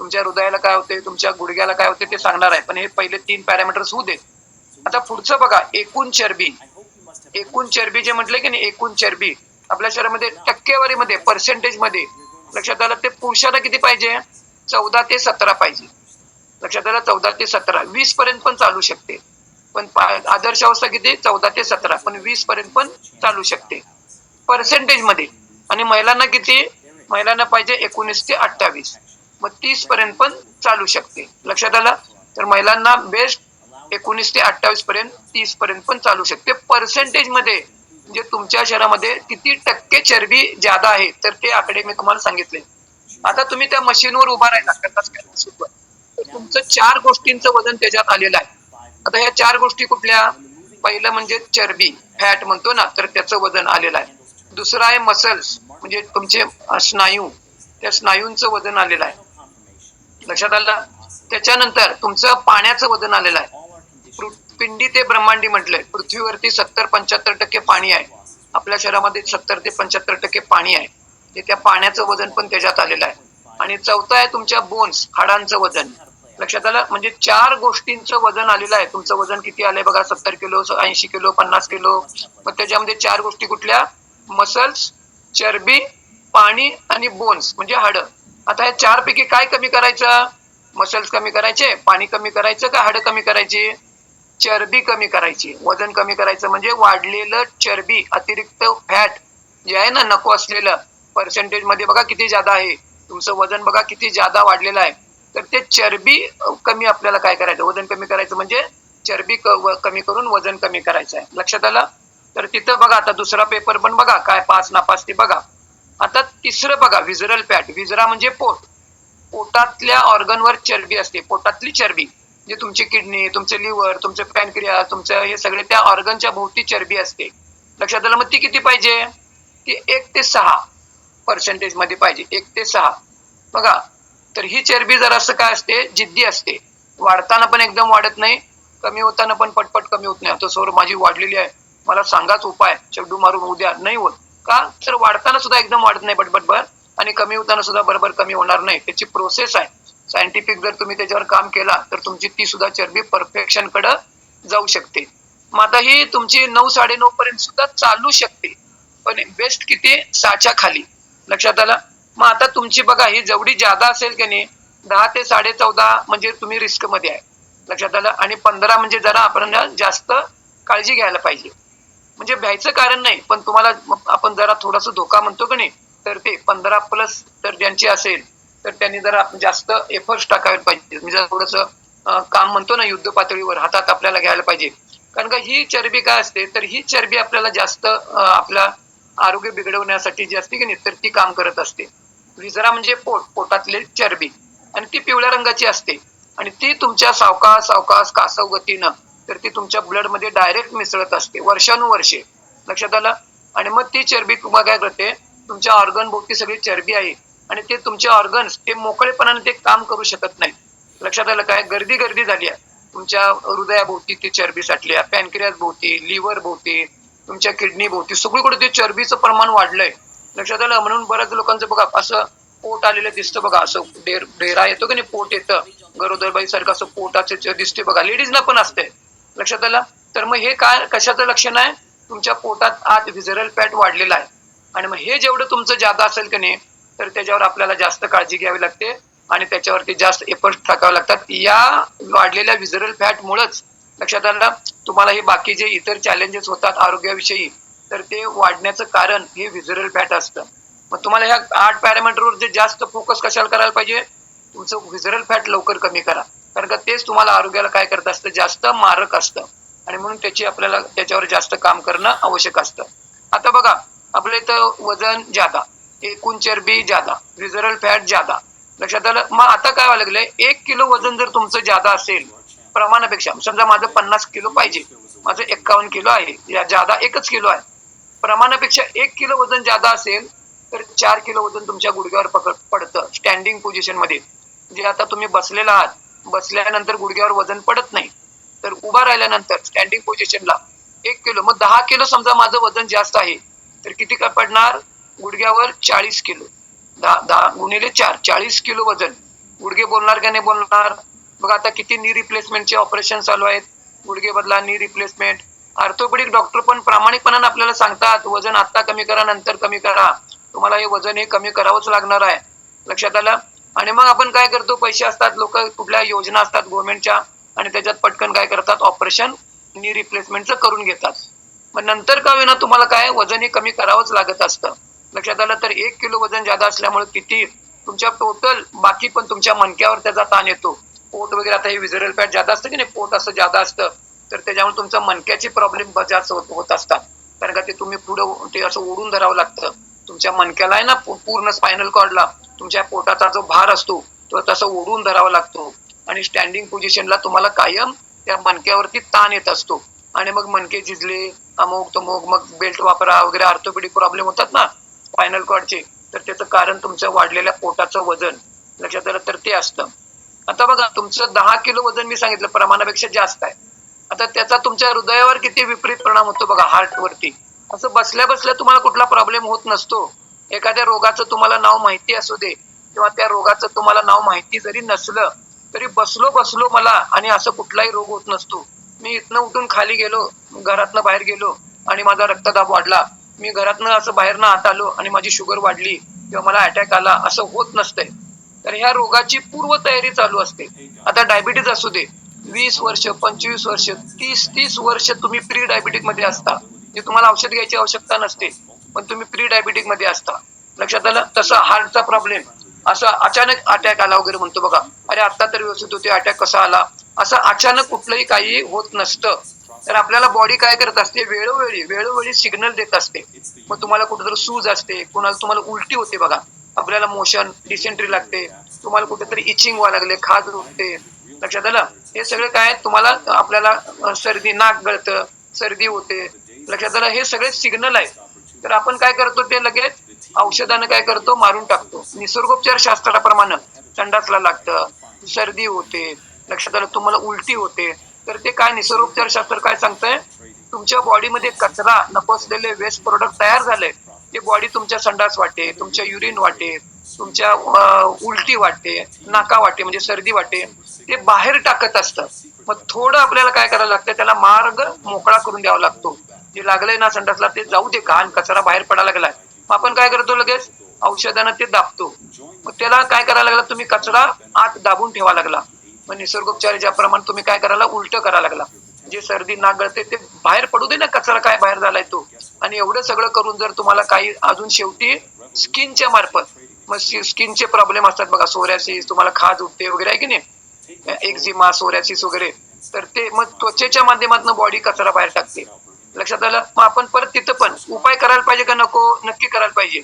तुमच्या हृदयाला काय होते, तुमच्या गुडघ्याला काय होते ते सांगणार आहे. पण हे पहिले 3 पॅरामीटर्स होऊ दे. आता पुढचं बघा एकूण चरबी. एकूण चरबी जे म्हटलं की नाही एकूण चरबी आपल्या शरीरामध्ये टक्केवारीमध्ये पर्सेंटेज मध्ये लक्षात आलं ते पुरुषाला किती पाहिजे? 14 ते 17 पाहिजे. लक्षात आलं? 14 ते 17, 20 पर्यंत पण चालू शकते. पण आदर्श अवस्था किती? 14 ते 17, पण 20 पर्यंत पण चालू शकते पर्सेंटेज मध्ये. आणि महिलांना किती? महिलांना पाहिजे 19 ते 28, मग 30 पर्यंत पण चालू शकते. लक्षात आलं? तर महिलांना बेस्ट 19 ते 28 पर्यंत, 30 पर्यंत पण चालू शकते पर्सेंटेज मध्ये. म्हणजे तुमच्या शरीरामध्ये किती टक्के चरबी जादा आहे तर ते आकडे मी तुम्हाला सांगितले. आता तुम्ही त्या मशीनवर उभा राहिला मशीनवर, तर तुमचं 4 गोष्टींचं वजन त्याच्यात आलेलं आहे. आता ह्या 4 गोष्टी कुठल्या? पहिलं म्हणजे चरबी, फॅट म्हणतो ना, तर त्याचं वजन आलेलं आहे. दुसरं आहे मसल्स, म्हणजे तुमचे स्नायू, त्या स्नायूंचं वजन आलेलं आहे. लक्षात आलं? त्याच्यानंतर तुमचं पाण्याचं वजन आलेलं आहे. पिंडी ते ब्रह्मांडी म्हटलंय. पृथ्वीवरती 70-75% पाणी आहे. आपल्या शरीरामध्ये 70 ते 75% पाणी आहे. ते त्या पाण्याचं वजन पण त्याच्यात आलेलं आहे. आणि चौथं आहे तुमच्या बोन्स, हाडांचं वजन. लक्षात आलं? म्हणजे 4 गोष्टींचं वजन आलेलं आहे. तुमचं वजन किती आलंय बघा, 70 किलो, 80 किलो, 50 किलो. मग त्याच्यामध्ये 4 गोष्टी कुठल्या? मसल्स, चरबी, पाणी आणि बोन्स म्हणजे हाडं. आता या 4 पैकी काय कमी करायचं? मसल्स कमी करायचे, पाणी कमी करायचं का हाडं कमी करायची? चरबी कमी करायची. वजन कमी करायचं म्हणजे वाढलेलं चरबी, अतिरिक्त फॅट जे आहे ना, नको असलेलं, पर्सेंटेज मध्ये बघा किती जादा आहे. तुमचं वजन बघा किती जादा वाढलेलं आहे. तर ते चरबी कमी आपल्याला काय करायचं? वजन कमी करायचं म्हणजे चरबी कमी करून वजन कमी करायचं आहे. लक्षात आलं? तर तिथं बघा, आता दुसरा पेपर पण बघा, काय पास नापास ते बघा. आता तिसरं बघा, व्हिजरल फॅट. व्हिजरा म्हणजे पोट. पोटातल्या ऑर्गनवर चरबी असते, पोटातली चरबी. जे तुमची किडनी, तुमचे लिव्हर, तुमचं पॅनक्रिया, तुमचं हे सगळे त्या ऑर्गनच्या भोवती चरबी असते. लक्षात आलं? मग ती किती पाहिजे? ती 1 ते 6% मध्ये पाहिजे. 1 ते 6 बघा. तर ही चरबी जर असं काय असते, जिद्दी असते. वाढताना पण एकदम वाढत नाही, कमी होताना पण पटपट कमी होत नाही. आता सर माझी वाढलेली आहे, मला सांगाच उपाय, चड्डू मारून उद्या. नाही होत का? तर वाढताना सुद्धा एकदम वाढत नाही बटबट, आणि कमी होताना सुद्धा बरोबर कमी होणार नाही. त्याची प्रोसेस आहे सायंटिफिक. जर तुम्ही त्याच्यावर काम केला तर तुमची ती सुद्धा चरबी परफेक्शन कडे जाऊ शकते. मग आता ही तुमची 9-9:30 पर्यंत सुद्धा चालू शकते, पण बेस्ट किती? 6च्या खाली. लक्षात आलं? मग आता तुमची बघा, ही जेवढी जादा असेल की नाही, 10 ते 14.5 म्हणजे तुम्ही रिस्क मध्ये आहे. लक्षात आलं? आणि 15 म्हणजे जरा आपण जास्त काळजी घ्यायला पाहिजे. म्हणजे भ्यायचं कारण नाही, पण तुम्हाला आपण जरा थोडासा धोका म्हणतो की नाही, तर ते 15+ तर ज्यांची असेल तर त्यांनी जरा जास्त एफर्ट्स टाकायला पाहिजे. म्हणजे थोडंसं काम म्हणतो ना, युद्ध पातळीवर हातात आपल्याला घ्यायला पाहिजे. कारण का ही चरबी काय असते, तर ही चरबी आपल्याला जास्त आपल्या आरोग्य बिघडवण्यासाठी जी असते की नाही, तर ती काम करत असते. विजरा म्हणजे पोट, पोटातली चरबी, आणि ती पिवळ्या रंगाची असते. आणि ती तुमच्या सावकाश सावकाश कासव गतीनं, तर ती तुमच्या ब्लड मध्ये डायरेक्ट मिसळत असते वर्षानुवर्षे. लक्षात आलं? आणि मग ती चरबी तुम्हाला काय करते, तुमच्या ऑर्गन भोवती सगळी चरबी आहे, आणि ते तुमचे ऑर्गन्स ते मोकळेपणाने ते काम करू शकत नाही. लक्षात आलं? काय गर्दी गर्दी झाली आहे तुमच्या हृदयाभोवती, ती चरबी साठली आहे, पॅनक्रियास भोवती, लिव्हर भोवती, तुमच्या किडनी भोवती, सगळीकडे ते चरबीचं प्रमाण वाढलंय. लक्षात आलं? म्हणून बऱ्याच लोकांचं बघा असं पोट आलेलं दिसतं बघा, असं डेरा येतो की नाही, पोट येतं गरोदरबाई सारखं, असं पोटाचे दिसते बघा, लेडीजला पण असते. लक्षात आलं? तर मग हे काय कशाचं लक्षण आहे? तुमच्या पोटात आत व्हिजरल फॅट वाढलेला आहे. आणि मग हे जेवढं तुमचं जादा असेल की नाही, तर त्याच्यावर आपल्याला जास्त काळजी घ्यावी लागते, आणि त्याच्यावरती जास्त एफर्ट टाकावे लागतात. या वाढलेल्या व्हिजरल फॅट मुळेच लक्षात आलं, तुम्हाला हे बाकी जे इतर चॅलेंजेस होतात आरोग्याविषयी, तर ते वाढण्याचं कारण हे व्हिजरल फॅट असतं. मग तुम्हाला ह्या 8 पॅरामीटरवर जे जास्त फोकस कशाला करायला पाहिजे? तुमचं व्हिजरल फॅट लवकर कमी करा, कारण का तेच तुम्हाला आरोग्याला काय करत असतं, जास्त मारक असतं. आणि म्हणून आपल्याला त्याच्यावर जास्त काम करणं आवश्यक असतं. आता बघा, आपल्या इथं वजन जादा, एकूण चरबी जादा, व्हिजरल फॅट जादा. लक्षात आलं? मग आता काय व्हायला लागलंय, 1 किलो वजन जर तुमचं जादा असेल प्रमाणापेक्षा, समजा माझं 50 किलो पाहिजे, माझं 51 किलो आहे, या जादा 1च किलो आहे, प्रमाणापेक्षा 1 किलो वजन जादा असेल तर 4 किलो वजन तुमच्या गुडघ्यावर पडतं स्टँडिंग पोझिशन मध्ये. जे आता तुम्ही बसलेला आहात, बसल्यानंतर गुडघ्यावर वजन पडत नाही, तर उभा राहिल्यानंतर स्टँडिंग पोझिशनला 1 किलो. मग 10 किलो समजा माझं वजन जास्त आहे, तर किती काय पडणार? गुडघ्यावर 40 किलो. 10 गुणिले 4, 40 किलो वजन. गुडघे बोलणार का नाही बोलणार? बघा आता किती नी रिप्लेसमेंटचे ऑपरेशन चालू आहेत, गुडघे बदला, नी रिप्लेसमेंट. ऑर्थोपेडिक डॉक्टर पण प्रामाणिकपणाने आपल्याला सांगतात, वजन आता कमी करा, नंतर कमी करा, तुम्हाला हे वजन हे कमी करावंच लागणार आहे. लक्षात आलं? आणि मग आपण काय करतो, पैसे असतात, लोक कुठल्या योजना असतात गव्हर्नमेंटच्या, आणि त्याच्यात पटकन काय करतात, ऑपरेशन नी रिप्लेसमेंटचं करून घेतात. मग नंतर का होईना तुम्हाला काय वजन हे कमी करावंच लागत असतं. लक्षात आलं? तर 1 किलो वजन जादा असल्यामुळे किती तुमच्या टोटल बाकी पण तुमच्या मणक्यावर त्याचा ताण येतो. पोट वगैरे, आता हे व्हिजरल फॅट जादा असतं की नाही, पोट असं जादा असतं, तर त्याच्यामुळे तुमच्या मणक्याचे प्रॉब्लेम जास्त होत असतात. कारण का ते तुम्ही पुढं ते असं ओढून धरावं लागतं तुमच्या मणक्याला आहे ना, पूर्ण स्पायनल कॉर्डला तुमच्या पोटाचा जो भार असतो तो तसा ओढून धरावा लागतो आणि स्टँडिंग पोझिशनला तुम्हाला कायम त्या मणक्यावरती ताण येत असतो आणि मग मणके झिजले अमुक तमुक मग बेल्ट वापरा वगैरे ऑर्थोपेडिक प्रॉब्लेम होतात ना स्पायनल कॉर्डचे, तर त्याचं कारण तुमचं वाढलेल्या पोटाचं वजन. लक्षात आलं तर ते असतं. आता बघा तुमचं 10 किलो वजन मी सांगितलं प्रमाणापेक्षा जास्त आहे. आता त्याचा तुमच्या हृदयावर किती विपरीत परिणाम होतो बघा, हार्ट वरती. असं बसल्या बसल्या तुम्हाला कुठला प्रॉब्लेम होत नसतो. एखाद्या रोगाचं तुम्हाला नाव माहिती असू दे किंवा त्या रोगाचं तुम्हाला नाव माहिती जरी नसलं तरी बसलो मला आणि असं कुठलाही रोग होत नसतो. मी इथनं उठून खाली गेलो, घरातनं बाहेर गेलो आणि माझा रक्तदाब वाढला, मी घरातनं असं बाहेरनं आत आलो आणि माझी शुगर वाढली किंवा मला अटॅक आला, असं होत नसतंय. तर ह्या रोगाची पूर्वतयारी चालू असते. आता डायबिटीज असू दे, 20 वर्ष 25 वर्ष 30 वर्ष तुम्ही प्री डायबिटिक मध्ये असता, जे तुम्हाला औषध घ्यायची आवश्यकता नसते पण तुम्ही प्री डायबिटिक मध्ये असता. लक्षात आलं. तसा हार्टचा प्रॉब्लेम असं अचानक अटॅक आला वगैरे म्हणतो बघा, अरे आता तर व्यवस्थित होते, अटॅक कसा आला, असं अचानक कुठलंही काही होत नसतं. तर आपल्याला बॉडी काय करत असते, वेळोवेळी सिग्नल देत असते. मग तुम्हाला कुठेतरी सूज असते, तुम्हाला उलटी होते बघा, आपल्याला मोशन डिसेंट्री लागते, तुम्हाला कुठेतरी इचिंग व्हायला लागले, खाज उठते. लक्षात आलं. हे सगळे काय तुम्हाला आपल्याला सर्दी, नाक गळतं, सर्दी होते. लक्षात आलं. हे सगळे सिग्नल आहेत. तर आपण काय करतो ते लगेच औषधानं काय करतो, मारून टाकतो. निसर्गोपचार शास्त्राप्रमाणे संडासला लागतं, सर्दी होते, लक्षात आलं, तुम्हाला उलटी होते. तर ते काय निसर्गोपचार शास्त्र काय सांगतंय, तुमच्या बॉडीमध्ये कचरा नको असलेले वेस्ट प्रोडक्ट तयार झाले, ते बॉडी तुमच्या संडास वाटे, तुमच्या युरिन वाटे, तुमच्या उलटी वाटे, नाका वाटे म्हणजे सर्दी वाटे, ते बाहेर टाकत असतं. मग थोडं आपल्याला काय करायला लागतं, त्याला मार्ग मोकळा करून द्यावा लागतो. जे लागलंय ना संडासला ते जाऊ दे, घाण कचरा बाहेर पडायला लागलाय. मग आपण काय करतो, लगेच औषधानं ते दाबतो. मग त्याला काय करायला लागला, तुम्ही कचरा आत दाबून ठेवा लागला. मग निसर्गोपचार ज्याप्रमाणे तुम्ही काय करायला, उलट करायला लागला. जे सर्दी नाक गळते ते बाहेर पडू दे ना, कचरा काय बाहेर झालाय तो. आणि एवढं सगळं करून जर तुम्हाला काही अजून शेवटी स्किनच्या मार्फत, मग स्किनचे प्रॉब्लेम असतात बघा, सोऱ्यासिस, तुम्हाला खाज उठते वगैरे आहे की नाही, एक्झिमा, सोऱ्यासिस वगैरे, तर ते मग त्वचेच्या माध्यमातून बॉडी कचरा बाहेर टाकते. लक्षात आलं. मग आपण परत तिथं पण उपाय करायला पाहिजे का नको, नक्की करायला पाहिजे.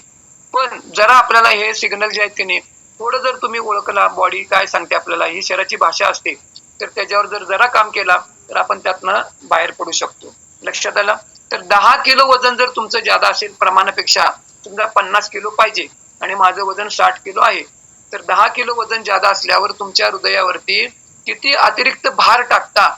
पण जरा आपल्याला हे सिग्नल जे आहेत की नाही, थोडं जर तुम्ही ओळखला बॉडी काय सांगते आपल्याला, ही शरीराची भाषा असते, तर त्याच्यावर जर जरा काम केला तर आपण त्यातनं बाहेर पडू शकतो. लक्षात आलं. तर 10 किलो वजन जर तुमचं जादा असेल प्रमाणापेक्षा, समजा 50 किलो पाहिजे आणि माझं वजन 60 किलो आहे, तर 10 किलो वजन जादा असल्यावर तुमच्या हृदयावरती किती अतिरिक्त भार टाकता.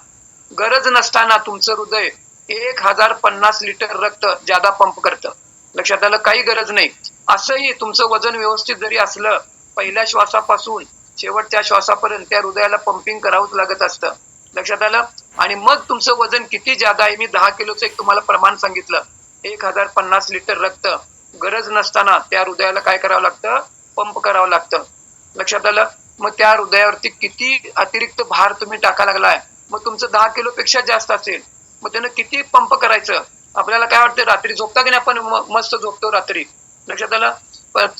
गरज नसताना तुमचं हृदय 1050 लिटर रक्त जादा पंप करतं. लक्षात आलं. काही गरज नाही. असंही तुमचं वजन व्यवस्थित जरी असलं, पहिल्या श्वासापासून शेवटच्या श्वासापर्यंत त्या हृदयाला पंपिंग करावंच लागत असतं. लक्षात आलं. आणि मग तुमचं वजन किती जादा आहे, मी 10 किलोचं एक तुम्हाला प्रमाण सांगितलं. 1050 लिटर रक्त गरज नसताना त्या हृदयाला काय करावं लागतं, पंप करावं लागतं. लक्षात आलं. मग त्या हृदयावरती किती अतिरिक्त भार तुम्ही टाकायला लागलाय, मग तुमचं 10 किलो पेक्षा जास्त असेल, मग त्यानं किती पंप करायचं. आपल्याला काय वाटतं, रात्री झोपता की नाही आपण, मस्त झोपतो रात्री. लक्षात आलं.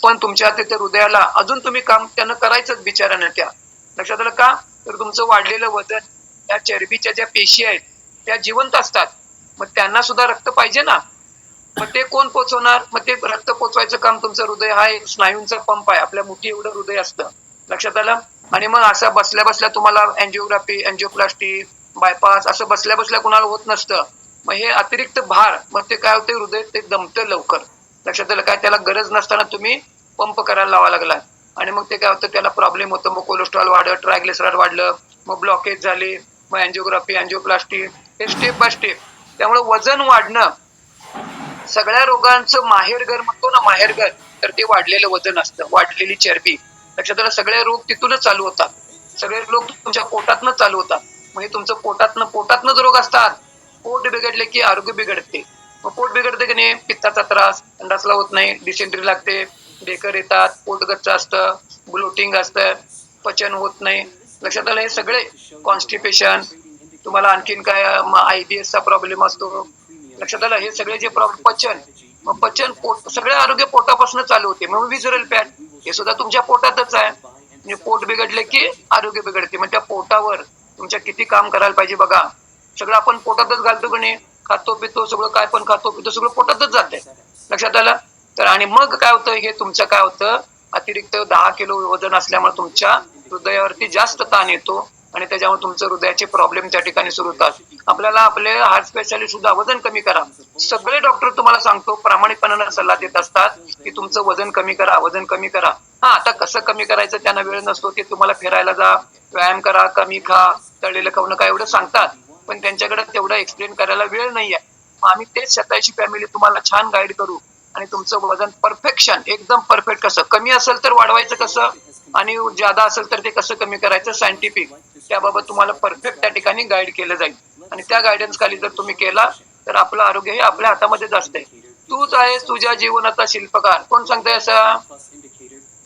पण तुमच्या तिथे हृदयाला अजून तुम्ही काम त्यानं करायचंच बिचारानं त्या. लक्षात आलं का. तर तुमचं वाढलेलं वजन, त्या चरबीच्या ज्या पेशी आहेत त्या जिवंत असतात, मग त्यांना सुद्धा रक्त पाहिजे ना. मग ते कोण पोचवणार, मग ते रक्त पोचवायचं काम तुमचं हृदय, हा एक स्नायूंचा पंप आहे. आपल्या मुठी एवढं हृदय असतं. लक्षात आलं. आणि मग असं बसल्या बसल्या तुम्हाला अँजिओग्राफी, अँजिओप्लास्टी, बायपास असं बसल्या बसल्या कुणाला होत नसतं. मग हे अतिरिक्त भार, मग ते काय होते, हृदय ते दमतं लवकर. लक्षात आलं काय. त्याला गरज नसताना तुम्ही पंप करायला लावा लागलाय आणि मग ते काय होतं, त्याला प्रॉब्लेम होतं. मग कोलेस्ट्रॉल वाढलं, ट्रायग्लिसराईड वाढलं, मग ब्लॉकेज झाले, मग अँजिओग्राफी, अँजिओप्लास्टी, हे स्टेप बाय स्टेप. त्यामुळे वजन वाढणं सगळ्या रोगांचं माहेरघर म्हणतो ना, माहेरघर, तर ते वाढलेलं वजन असतं, वाढलेली चरबी. लक्षात आलं. सगळे रोग तिथूनच चालू होतात. सगळे रोग तुमच्या पोटातनं चालू होतात. म्हणजे तुमचं पोटातनंच रोग असतात. पोट बिघडले की आरोग्य बिघडते. मग पोट बिघडते की नाही, पित्ताचा त्रास, संडासला होत नाही, डिसेंट्री लागते, ढेकर येतात, पोट गच्च असतं, ब्लोटिंग असतं, पचन होत नाही. लक्षात आलं. हे सगळे कॉन्स्टिपेशन, तुम्हाला आणखीन काय IBS चा प्रॉब्लेम असतो. लक्षात आलं. हे सगळे जे प्रॉब्लेम, पचन पोट, सगळे आरोग्य पोटापासून चालू होते. मग विजरल फॅट, हे सुद्धा तुमच्या पोटातच आहे. म्हणजे पोट बिघडले की आरोग्य बिघडते. मग त्या पोटावर तुमच्या किती काम करायला पाहिजे बघा. सगळं आपण पोटातच घालतो की नाही, खातो पितो, सगळं काय पण खातो पितो, सगळं पोटातच जाते. लक्षात आलं. तर आणि मग काय होतं, हे तुमचं काय होतं, अतिरिक्त 10 किलो वजन असल्यामुळे तुमच्या हृदयावरती जास्त ताण येतो आणि त्याच्यामुळे तुमचं हृदयाचे प्रॉब्लेम त्या ठिकाणी सुरू होतात. आपल्याला आपले हार्ट स्पेशालिस्ट सुद्धा वजन कमी करा, सगळे डॉक्टर तुम्हाला सांगतो प्रामाणिकपणाने सल्ला देत असतात की तुमचं वजन कमी करा, वजन कमी करा. हा, आता कसं कमी करायचं त्यांना वेळ नसतो, ते तुम्हाला फिरायला जा, व्यायाम करा, कमी खा, तळलेलं खाऊ नका एवढं सांगतात, पण त्यांच्याकडे तेवढं एक्सप्लेन करायला वेळ नाहीये. आम्ही तेच 87 फॅमिली तुम्हाला छान गाईड करू आणि तुमचं वजन परफेक्शन एकदम परफेक्ट, कसं कमी असेल तर वाढवायचं कसं आणि ज्यादा असेल तर ते कसं कमी करायचं सायंटिफिक, त्याबाबत तुम्हाला परफेक्ट त्या ठिकाणी गाईड केलं जाईल. आणि त्या गायडन्स खाली जर तुम्ही केला तर आपलं आरोग्य हे आपल्या हातामध्येच असते. तूच आहेस तुझ्या जीवनाचा शिल्पकार. कोण सांगताय असं?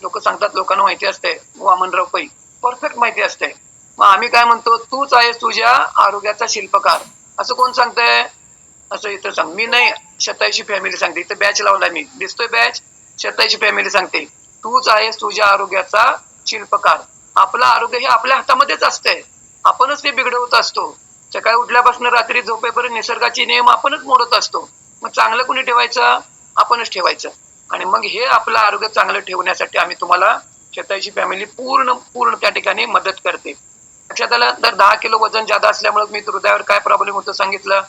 लोक सांगतात, लोकांना माहिती असते, वामनराव पै परफेक्ट माहिती असते. मग आम्ही काय म्हणतो, तूच आहेस तुझ्या आरोग्याचा शिल्पकार. असं कोण सांगतंय? असं इथं सांग, मी नाही, 87 फॅमिली सांगते. इथं बॅच लावला मी, दिसतोय बॅच, 87 फॅमिली सांगते तूच आहेस तुझ्या आरोग्याचा शिल्पकार. आपलं आरोग्य हे आपल्या हातामध्येच असतंय, आपणच ते बिघडवत असतो. सकाळी उठल्यापासून रात्री झोपेपर्यंत निसर्गाचे नियम आपणच मोडत असतो. मग चांगलं कुणी ठेवायचं? आपणच ठेवायचं. आणि मग हे आपलं आरोग्य चांगलं ठेवण्यासाठी आम्ही तुम्हाला 87 फॅमिली पूर्ण त्या ठिकाणी मदत करते. लक्षात आलं? तर 10 किलो वजन जादा असल्यामुळे मी हृदयावर काय प्रॉब्लेम होतो सांगितलं.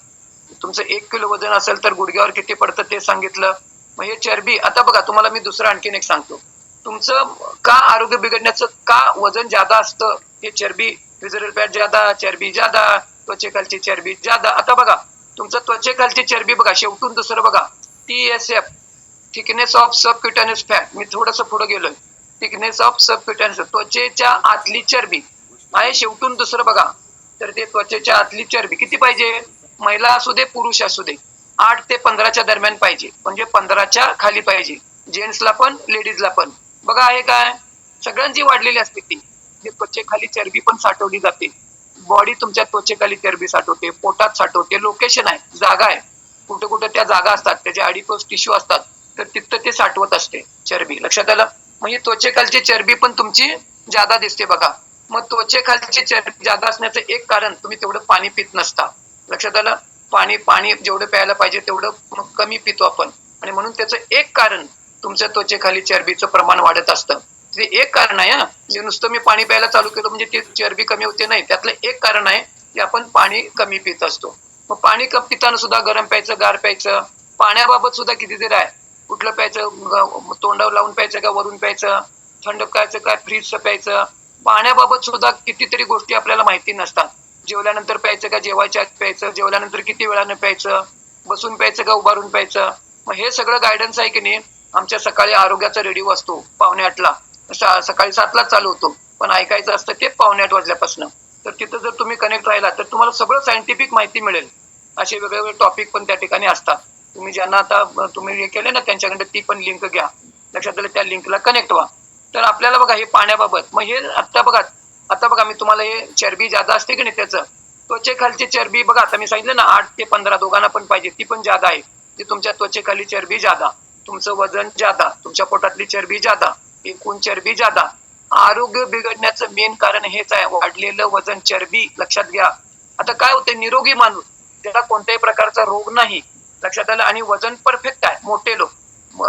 तुमचं 1 किलो वजन असेल तर गुडघ्यावर किती पडतं ते सांगितलं. मग हे चरबी, आता बघा तुम्हाला मी दुसरं आणखीन एक सांगतो. तुमचं का आरोग्य बिघडण्याचं का वजन जादा असतं, हे चरबी, विजरल फॅट जादा, चरबी जादा, त्वचेखालची चरबी जादा. आता बघा तुमचं त्वचेखालची चरबी बघा, शेवटून दुसरं बघा, TSF, thickness of subcutaneous fat. मी थोडंसं पुढे गेलोय. थिकनेस ऑफ सबक्युटेनियस, त्वचेच्या आतली चरबी आहे. शेवटून दुसरं बघा, तर ते त्वचेच्या आतली चरबी किती पाहिजे? महिला असू दे, पुरुष असू दे, 8 ते 15च्या दरम्यान पाहिजे, म्हणजे 15च्या खाली पाहिजे. जेंट्सला पण लेडीजला पण. बघा आहे काय? सगळ्यांची वाढलेली असते ती. त्वचेखाली चरबी पण साठवली जाते. बॉडी तुमच्या त्वचेखाली चरबी साठवते, पोटात साठवते. लोकेशन आहे, जागा आहे, कुठे कुठे त्या जागा असतात, त्याचे अडिपोस टिश्यू असतात, तर तिथं ते साठवत असते चरबी. लक्षात आलं? म्हणजे त्वचेखालची चरबी पण तुमची जादा दिसते बघा. मग त्वचेखालची चरबी जादा असण्याचं एक कारण, तुम्ही तेवढं पाणी पित नसता. लक्षात आलं? पाणी जेवढं प्यायला पाहिजे तेवढं कमी पितो आपण, आणि म्हणून त्याचं एक कारण तुमच्या त्वचेखाली चरबीचं प्रमाण वाढत असतं. ते एक कारण आहे. जे नुसतं मी पाणी प्यायला चालू केलं म्हणजे ती चरबी कमी होते नाही, त्यातलं एक कारण आहे की आपण पाणी कमी पित असतो. मग पाणी पिताना सुद्धा गरम प्यायचं, गार प्यायचं. पाण्याबाबत सुद्धा कितीतरी आहे, कुठलं प्यायचं, तोंडावर लावून प्यायचं का वरून प्यायचं, थंड प्यायचं काय फ्रीजचं प्यायचं. पाण्याबाबत सुद्धा कितीतरी गोष्टी आपल्याला माहिती नसतात. जेवल्यानंतर प्यायचं का जेवायच्या आत प्यायचं, जेवल्यानंतर किती वेळानं प्यायचं, बसून प्यायचं का उभारून प्यायचं. मग हे सगळं गायडन्स आहे की नाही, आमच्या सकाळी आरोग्याचा रेडिओ असतो 7:45ला, सकाळी 7ला चालू होतो, पण ऐकायचं असतं ते 7:45 वाजल्यापासून. तर तिथं जर तुम्ही कनेक्ट राहिला तर तुम्हाला सगळं सायंटिफिक माहिती मिळेल. असे वेगवेगळे टॉपिक पण त्या ठिकाणी असतात. तुम्ही ज्यांना आता तुम्ही हे केले ना त्यांच्याकडे ती पण लिंक घ्या. लक्षात आलं? त्या लिंकला कनेक्ट व्हा. तर आपल्याला बघा हे पाण्याबाबत, मग हे आता बघा मी तुम्हाला हे चरबी जादा असते की नाही, त्याचं त्वचेखालची चरबी बघा, आता मी सांगितलं ना 8 ते 15 दोघांना पण पाहिजे, ती पण जादा आहे. ती तुमच्या त्वचेखाली चरबी जादा, तुमचं वजन जादा, तुमच्या पोटातली चरबी जादा, एकूण चरबी जादा. आरोग्य बिघडण्याचं मेन कारण हेच आहे, वाढलेलं वजन, चरबी. लक्षात घ्या. आता काय होते, निरोगी माणूस, त्याला कोणत्याही प्रकारचा रोग नाही. लक्षात आलं? आणि वजन परफेक्ट आहे, मोठे लोक.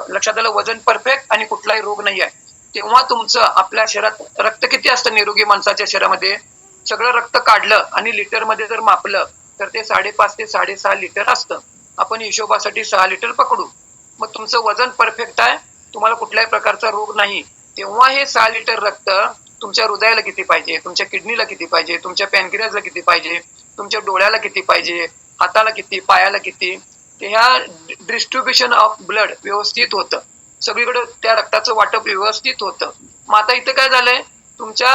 लक्षात आलं? वजन परफेक्ट आणि कुठलाही रोग नाही आहे. तेव्हा तुमचं आपल्या शरीरात रक्त किती असतं निरोगी माणसाच्या शरीरामध्ये? सगळं रक्त काढलं आणि लिटर मध्ये जर मापलं तर ते 5.5 ते 6.5 लिटर असतं. आपण हिशोबासाठी 6 लिटर पकडू. मग तुमचं वजन परफेक्ट आहे, तुम्हाला कुठल्याही प्रकारचा रोग नाही. तेव्हा हे 6 लिटर रक्त तुमच्या हृदयाला किती पाहिजे, तुमच्या किडनीला किती पाहिजे, तुमच्या पॅनक्रियाजला किती पाहिजे, तुमच्या डोळ्याला किती पाहिजे, हाताला किती, पायाला किती. ते ह्या डिस्ट्रीब्युशन ऑफ ब्लड व्यवस्थित होतं, सगळीकडे त्या रक्ताचं वाटप व्यवस्थित होतं. मग आता इथं काय झालंय, तुमच्या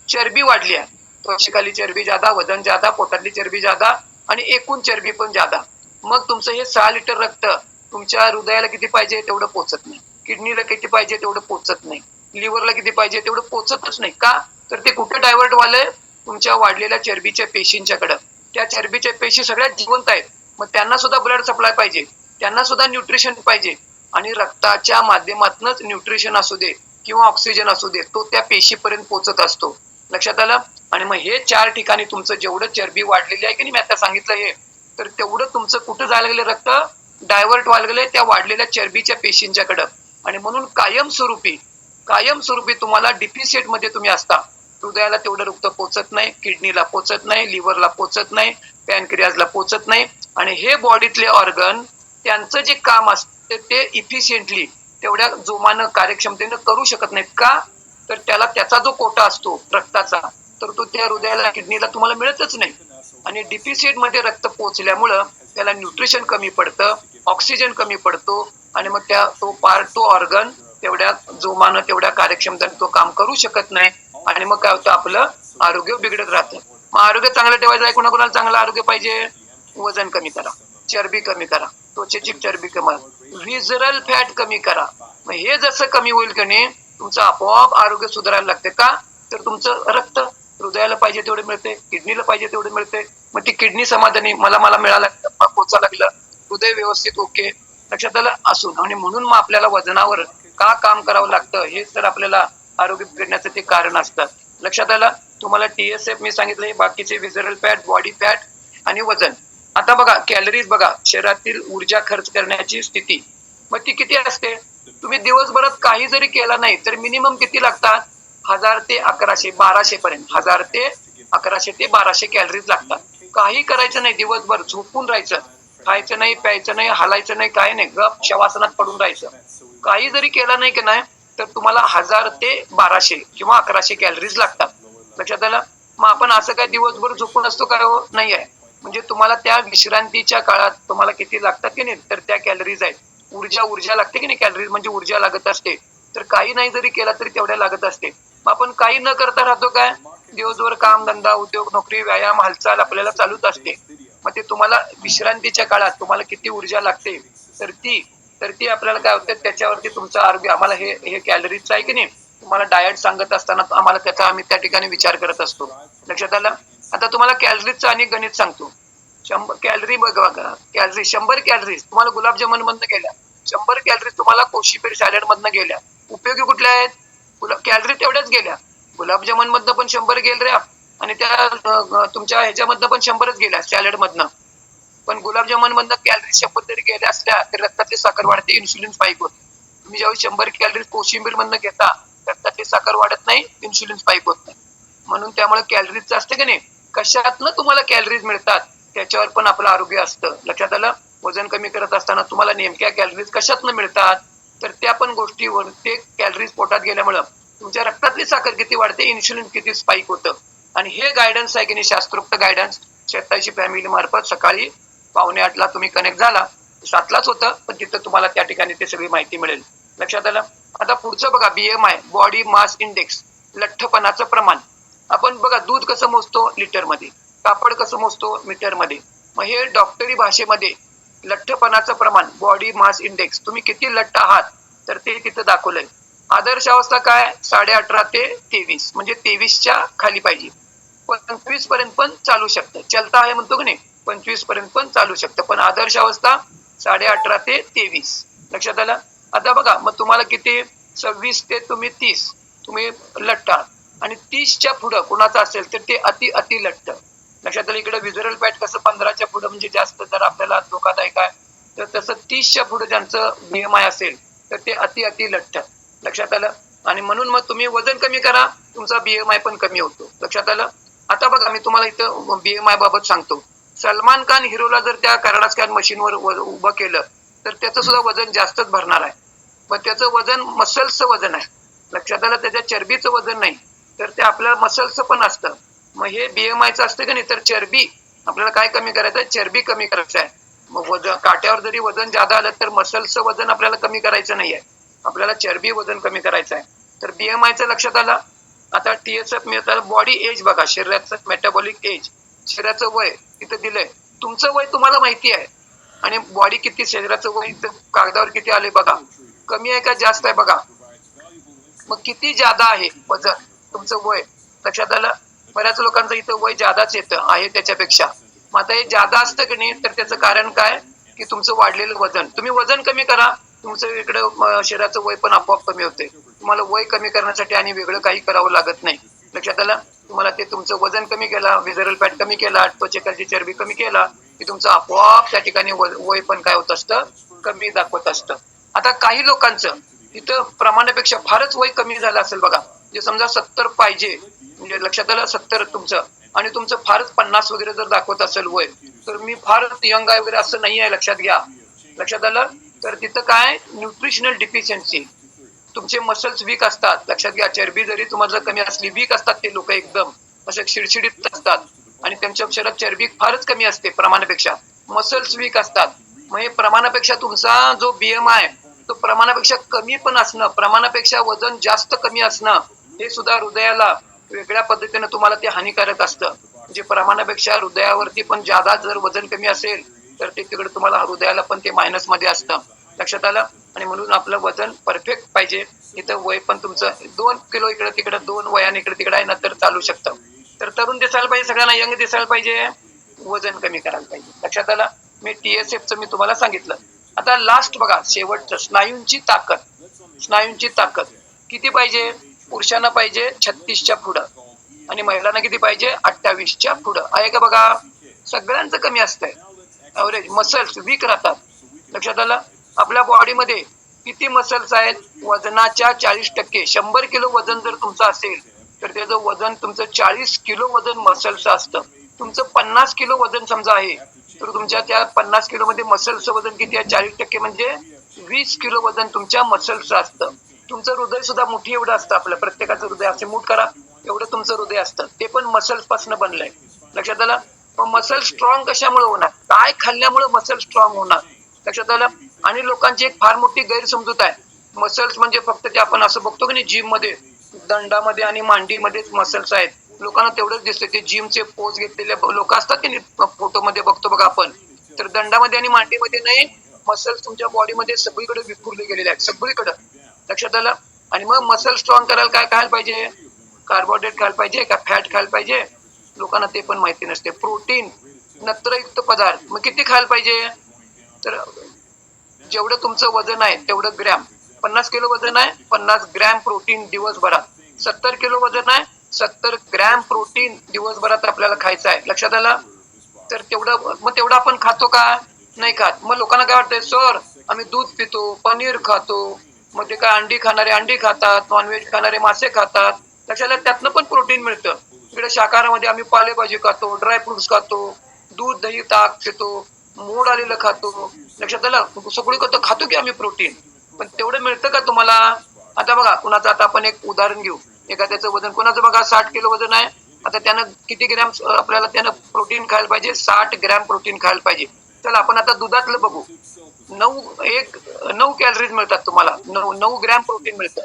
चरबी वाढली आहे. त्वचेखाली चरबी जादा, वजन जादा, पोटातली चरबी जादा आणि एकूण चरबी पण जादा. मग तुमचं हे 6 लिटर रक्त तुमच्या हृदयाला किती पाहिजे तेवढं पोचत नाही, किडनीला किती पाहिजे तेवढं पोचत नाही, लिव्हरला किती पाहिजे तेवढं पोचतच नाही. का? तर ते कुठे डायव्हर्ट व्हायलंय? तुमच्या वाढलेल्या चरबीच्या पेशींच्याकडं. त्या चरबीच्या पेशी सगळ्यात जिवंत आहेत, मग त्यांना सुद्धा ब्लड सप्लाय पाहिजे, त्यांना सुद्धा न्यूट्रिशन पाहिजे, आणि रक्ताच्या माध्यमातूनच न्यूट्रिशन असू दे किंवा ऑक्सिजन असू दे, तो त्या पेशीपर्यंत पोहोचत असतो. लक्षात आलं? आणि मग हे 4 ठिकाणी तुमचं जेवढं चरबी वाढलेली आहे की नाही, मी आता सांगितलं हे, तर तेवढं तुमचं कुठं जायला गेलं, रक्त डायव्हर्ट व्हायला गेलं त्या वाढलेल्या चरबीच्या पेशींच्याकडं. आणि म्हणून कायमस्वरूपी तुम्हाला डिफिशियट मध्ये तुम्ही असता. हृदयाला तेवढं रक्त पोचत नाही, किडनीला पोचत नाही, लिव्हरला पोचत नाही, पॅनक्रियाजला पोचत नाही, आणि हे बॉडीतले ऑर्गन त्यांचं जे काम असते ते इफिशियंटली तेवढ्या जोमानं कार्यक्षमतेनं करू शकत नाहीत. का? तर त्याला त्याचा जो कोटा असतो रक्ताचा, तर तो त्या हृदयाला किडनीला तुम्हाला मिळतच नाही. आणि डिफिशियट मध्ये रक्त पोचल्यामुळं त्याला न्यूट्रिशन कमी पडतं, ऑक्सिजन कमी पडतो, आणि मग तो ऑर्गन तेवढ्या जोमानं तेवढ्या कार्यक्षमतेने तो काम करू शकत नाही, आणि मग काय होतं, आपलं आरोग्य बिघडत राहतं. मग आरोग्य चांगलं ठेवायचं आहे, कोणाकोणाला चांगलं आरोग्य पाहिजे, वजन कमी करा, चरबी कमी करा, त्वचेची चरबी कमी, व्हिजरल फॅट कमी करा. मग हे जसं कमी होईल की नाही तुमचं आपोआप आरोग्य सुधारायला लागते. का? तर तुमचं रक्त हृदयाला पाहिजे तेवढे मिळते, किडनीला पाहिजे तेवढे मिळते, मग ती किडनी समाधानी, मला मिळाला, पोचा लागलं, हृदय व्यवस्थित ओके, लक्षात आलं असून. आणि म्हणून मग आपल्याला वजनावर का काम करावं लागतं, हे तर आपल्याला आरोग्य बिघडण्याचं ते कारण असतं. लक्षात आलं. तुम्हाला TSF मी सांगितलं, बाकीचे व्हिजरल फॅट, बॉडी फॅट आणि वजन. आता बघा कॅलरीज, बघा शरीरातील ऊर्जा खर्च करण्याची स्थिती, मग ती किती असते. तुम्ही दिवसभरात काही जरी केला नाही तर मिनिमम किती लागतात, 1000 ते 1100 1200 पर्यंत, 1000 ते 1100 ते 1200 कॅलरीज लागतात. काही करायचं नाही, दिवसभर झोपून राहायचं, खायचं नाही, प्यायचं नाही, हालायचं नाही, काही नाही, गप शवासनात पडून राहायचं. काही जरी केलं नाही की नाही तर तुम्हाला 1000 ते 1200 किंवा 1100 कॅलरीज लागतात. लक्षात आलं. मग आपण असं काय दिवसभर झोपून असतो का? नाही आहे. म्हणजे तुम्हाला त्या विश्रांतीच्या काळात तुम्हाला किती लागतात की नाही, तर त्या कॅलरीज आहेत. ऊर्जा लागते की नाही, कॅलरीज म्हणजे ऊर्जा लागत असते. तर काही नाही जरी केला तरी तेवढ्या लागत असते. मग आपण काही न करता राहतो काय, दिवसभर काम धंदा, उद्योग, नोकरी, व्यायाम, हालचाल आपल्याला चालूच असते. मग ते तुम्हाला विश्रांतीच्या काळात तुम्हाला किती ऊर्जा लागते, तर ती आपल्याला काय होतं, त्याच्यावरती तुमचं आरोग्य. आम्हाला हे कॅलरीजचं आहे की नाही, तुम्हाला डाएट सांगत असताना आम्हाला त्याचा आम्ही त्या ठिकाणी विचार करत असतो. लक्षात आलं. आता तुम्हाला कॅलरीजचं आणि गणित सांगतो. 100 कॅलरी बघा, कॅलरी 100 कॅलरीज तुम्हाला गुलाबजामुन मधनं गेल्या, 100 कॅलरीज तुम्हाला कोशिंबीर सॅलड मधनं गेल्या. उपयोगी कुठल्या आहेत, कॅलरी तेवढ्याच गेल्या. गुलाबजामुन मधनं पण 100 गेल्या, आणि त्या तुमच्या ह्याच्यामधनं पण 100च गेल्या सॅलड मधनं. पण गुलाबजामुन मधनं कॅलरी 100 जरी गेल्या असल्या तर रक्तातली साखर वाढते, इन्सुलिन स्पाइक होते. तुम्ही ज्यावेळी 100 कॅलरी कोशिंबीर मधनं घेता, रक्तातली साखर वाढत नाही, इन्सुलिन स्पाइक होत नाही. म्हणून त्यामुळे कॅलरीजचं असतं की नाही, कशातनं तुम्हाला कॅलरीज मिळतात त्याच्यावर पण आपलं आरोग्य असतं. लक्षात आलं. वजन कमी करत असताना तुम्हाला नेमक्या कॅलरीज कशातनं मिळतात, तर त्या पण गोष्टीवर ते कॅलरीज पोटात गेल्यामुळं तुमच्या रक्तातली साखर किती वाढते, इन्सुलिन किती स्पाइक होतं. आणि हे गायडन्स आहे की नाही, शास्त्रोक्त गायडन्स 87 फॅमिली मार्फत सकाळी 7:45ला तुम्ही कनेक्ट झाला, 7लाच होतं, पण तिथं तुम्हाला त्या ठिकाणी ते सगळी माहिती मिळेल. लक्षात आलं. आता पुढचं बघा, BMI, बॉडी मास इंडेक्स, लठ्ठपणाचं प्रमाण. आपण बघा दूध कसं मोजतो, लिटरमध्ये, कापड कसं मोजतो, मीटरमध्ये. मग हे डॉक्टरी भाषेमध्ये लठ्ठपणाचं प्रमाण, बॉडी मास इंडेक्स, तुम्ही किती लठ्ठ आहात तर ते तिथं दाखवलंय. आदर्श अवस्था काय, 18.5 ते 23, म्हणजे 23च्या खाली पाहिजे. 25 पर्यंत पण चालू शकतं, चलता आहे म्हणतो की नाही, 25 पर्यंत पण चालू शकतं, पण आदर्श अवस्था 18.5 ते 23. लक्षात आलं. आता बघा, मग तुम्हाला किती, 26 ते तुम्ही 30 तुम्ही लठ्ठ आहात, आणि 30च्या पुढं कुणाचं असेल तर ते अति लठ्ठ. लक्षात आलं. इकडे व्हिजरल फॅट कसं 15च्या पुढं म्हणजे जास्त जर आपल्याला धोकादायक आहे, तर तसं 30च्या पुढे ज्यांचं BMI असेल तर ते अति लठ्ठ. लक्षात आलं. आणि म्हणून मग तुम्ही वजन कमी करा, तुमचा BMI पण कमी होतो. लक्षात आलं. आता बघा, मी तुम्हाला इथं BMI बाबत सांगतो. सलमान खान हिरोला जर त्या कार्डियाक स्कॅन मशीनवर उभं केलं तर त्याचं सुद्धा वजन जास्तच भरणार आहे. पण त्याचं वजन मसल्सचं वजन आहे. लक्षात आलं. त्याच्या चरबीचं वजन नाही, तर ते आपल्या मसल्सचं पण असतं. मग हे BMIचं असतं की नाही, तर चरबी आपल्याला काय कमी करायचं आहे, चरबी कमी करायचं आहे. मग वजन काट्यावर जरी वजन जादा आलं तर मसल्सचं वजन आपल्याला कमी करायचं नाहीये, आपल्याला चरबी वजन कमी करायचं आहे. तर BMIचं लक्षात आलं. आता TSF मिळतं. बॉडी एज बघा, शरीराचं मेटाबॉलिक एज, शरीराचं वय तिथं दिलंय. तुमचं वय तुम्हाला माहिती आहे, आणि बॉडी किती, शरीराचं वय कागदावर किती आले बघा, कमी आहे का जास्त आहे बघा. मग किती जादा आहे वजन, तुमचं वय. लक्षात आलं. बऱ्याच लोकांचं इथं वय जादाच येतं आहे त्याच्यापेक्षा. मग आता हे जादा असतं की नाही, तर त्याचं कारण काय, की तुमचं वाढलेलं वजन. तुम्ही वजन कमी करा, तुमचं इकडं शरीराचं वय पण आपोआप कमी होते. तुम्हाला वय कमी करण्यासाठी आणि वेगळं काही करावं लागत नाही. लक्षात आलं. तुम्हाला ते तुमचं वजन कमी केला, व्हिजरल फॅट कमी केला, त्वचेखालची चरबी कमी केला, की तुमचं आपोआप त्या ठिकाणी वय पण काय होत असतं, कमी दाखवत असतं. आता काही लोकांचं तिथं प्रमाणापेक्षा फारच वय कमी झालं असेल बघा. म्हणजे समजा 70 पाहिजे, म्हणजे लक्षात आलं 70 तुमचं, आणि तुमचं फारच 50 वगैरे जर दाखवत असेल वय, तर मी फारच यंग आहे वगैरे असं नाही आहे, लक्षात घ्या. लक्षात आलं. तर तिथं काय न्यूट्रिशनल डिफिशियन्सी, तुमचे मसल्स वीक असतात. लक्षात घ्या, चरबी जरी तुम्हाला कमी असली, वीक असतात ते लोक, एकदम असे शिडशिडीत असतात आणि त्यांच्या शरीरात चरबी फारच कमी असते प्रमाणापेक्षा, मसल्स वीक असतात. मग हे प्रमाणापेक्षा तुमचा जो बीएमआय तो प्रमाणापेक्षा कमी पण असणं, प्रमाणापेक्षा वजन जास्त कमी असणं, हे सुद्धा हृदयाला वेगळ्या पद्धतीने तुम्हाला ते हानिकारक असतं. म्हणजे प्रमाणापेक्षा हृदयावरती पण जादा जर वजन कमी असेल तर ते तिकडे तुम्हाला हृदयाला पण ते मायनस मध्ये असतं. लक्षात आलं. आणि म्हणून आपलं वजन परफेक्ट पाहिजे. इथं वय पण तुमचं 2 किलो इकडे तिकडे, 2 वयाने इकडे तिकडे आहे ना तर चालू शकतं. तर तरुण दिसायला पाहिजे, सगळ्यांना यंग दिसायला पाहिजे, वजन कमी करायला पाहिजे. लक्षात आलं. मी TSFचं मी तुम्हाला सांगितलं. आता लास्ट बघा, शेवटचं स्नायूंची ताकद. स्नायूंची ताकद किती पाहिजे? पुरुषांना पाहिजे 36च्या पुढं आणि महिलांना किती पाहिजे? 28च्या पुढं. आहे का बघा? सगळ्यांचं कमी असतंय. ॲव्हरेज मसल्स वीक राहतात. लक्षात आलं. आपल्या बॉडीमध्ये किती मसल्स आहेत? वजनाच्या 40%. 100 किलो वजन जर तुमचं असेल तर त्याचं वजन तुमचं 40 किलो वजन मसल्सचं असतं. तुमचं 50 किलो वजन समजा आहे तर तुमच्या त्या 50 किलो मध्ये मसल्सचं वजन किती आहे? 40% म्हणजे 20 किलो वजन तुमच्या मसल्सचं असतं. तुमचं हृदय सुद्धा मुठी एवढं असतं. आपलं प्रत्येकाचं हृदय असे मूठ करा, एवढं तुमचं हृदय असतं. ते पण मसल्स पासून बनलंय. लक्षात आलं. मग मसल स्ट्रॉंग कशामुळे होणार? काय खाल्ल्यामुळे मसल स्ट्रॉंग होणार? लक्षात आलं. आणि लोकांची एक फार मोठी गैरसमजूत आहे, मसल्स म्हणजे फक्त ते आपण असं बघतो की नाही जिम मध्ये दंडामध्ये आणि मांडीमध्येच मसल्स आहेत. लोकांना तेवढंच दिसतं. ते जिमचे पोज घेतलेले लोक असतात की नाही, फोटो मध्ये बघतो बघा आपण, तर दंडामध्ये आणि मांडीमध्ये नाही, मसल्स तुमच्या बॉडीमध्ये सगळीकडे विखुरले गेलेले आहेत, सगळीकडे. लक्षात आलं. आणि मग मसल स्ट्रॉंग करायला काय खायला पाहिजे? कार्बोहायड्रेट खायला पाहिजे का फॅट खायला पाहिजे? लोकांना ते पण माहिती नसते. प्रोटीन, नत्रयुक्त पदार्थ मग किती खायला पाहिजे? तर जेवढं तुमचं वजन आहे तेवढं ग्रॅम, 50 किलो वजन आहे 50 ग्रॅम प्रोटीन दिवसभरात. 70 किलो वजन आहे 70 ग्रॅम प्रोटीन दिवसभरात आपल्याला खायचं आहे. लक्षात आलं. तर तेवढं आपण खातो का? नाही खात. मग लोकांना काय वाटतंय, सर आम्ही दूध पितो, पनीर खातो, मग ते काय अंडी खाणारे अंडी खातात, नॉनव्हेज खाणारे मासे खातात. लक्षात आलं. त्यातनं पण प्रोटीन मिळतं. इकडे शाकाहारामध्ये आम्ही पालेभाजी खातो, ड्रायफ्रुट्स खातो, दूध दही ताक पितो, मोड आलेलं खातो. लक्षात आलं. सगळीकडे खातो की आम्ही प्रोटीन, पण तेवढं मिळतं का तुम्हाला? आता बघा, कुणाचं आता आपण एक उदाहरण घेऊ. एखाद्याचं वजन, कोणाचं बघा 60 किलो वजन आहे. आता त्यानं किती ग्रॅम आपल्याला त्यानं प्रोटीन खायला पाहिजे? 60 ग्रॅम प्रोटीन खायला पाहिजे. चला आपण आता दुधातलं बघू. 9 कॅलरीज मिळतात तुम्हाला. 9 ग्रॅम प्रोटीन मिळतं.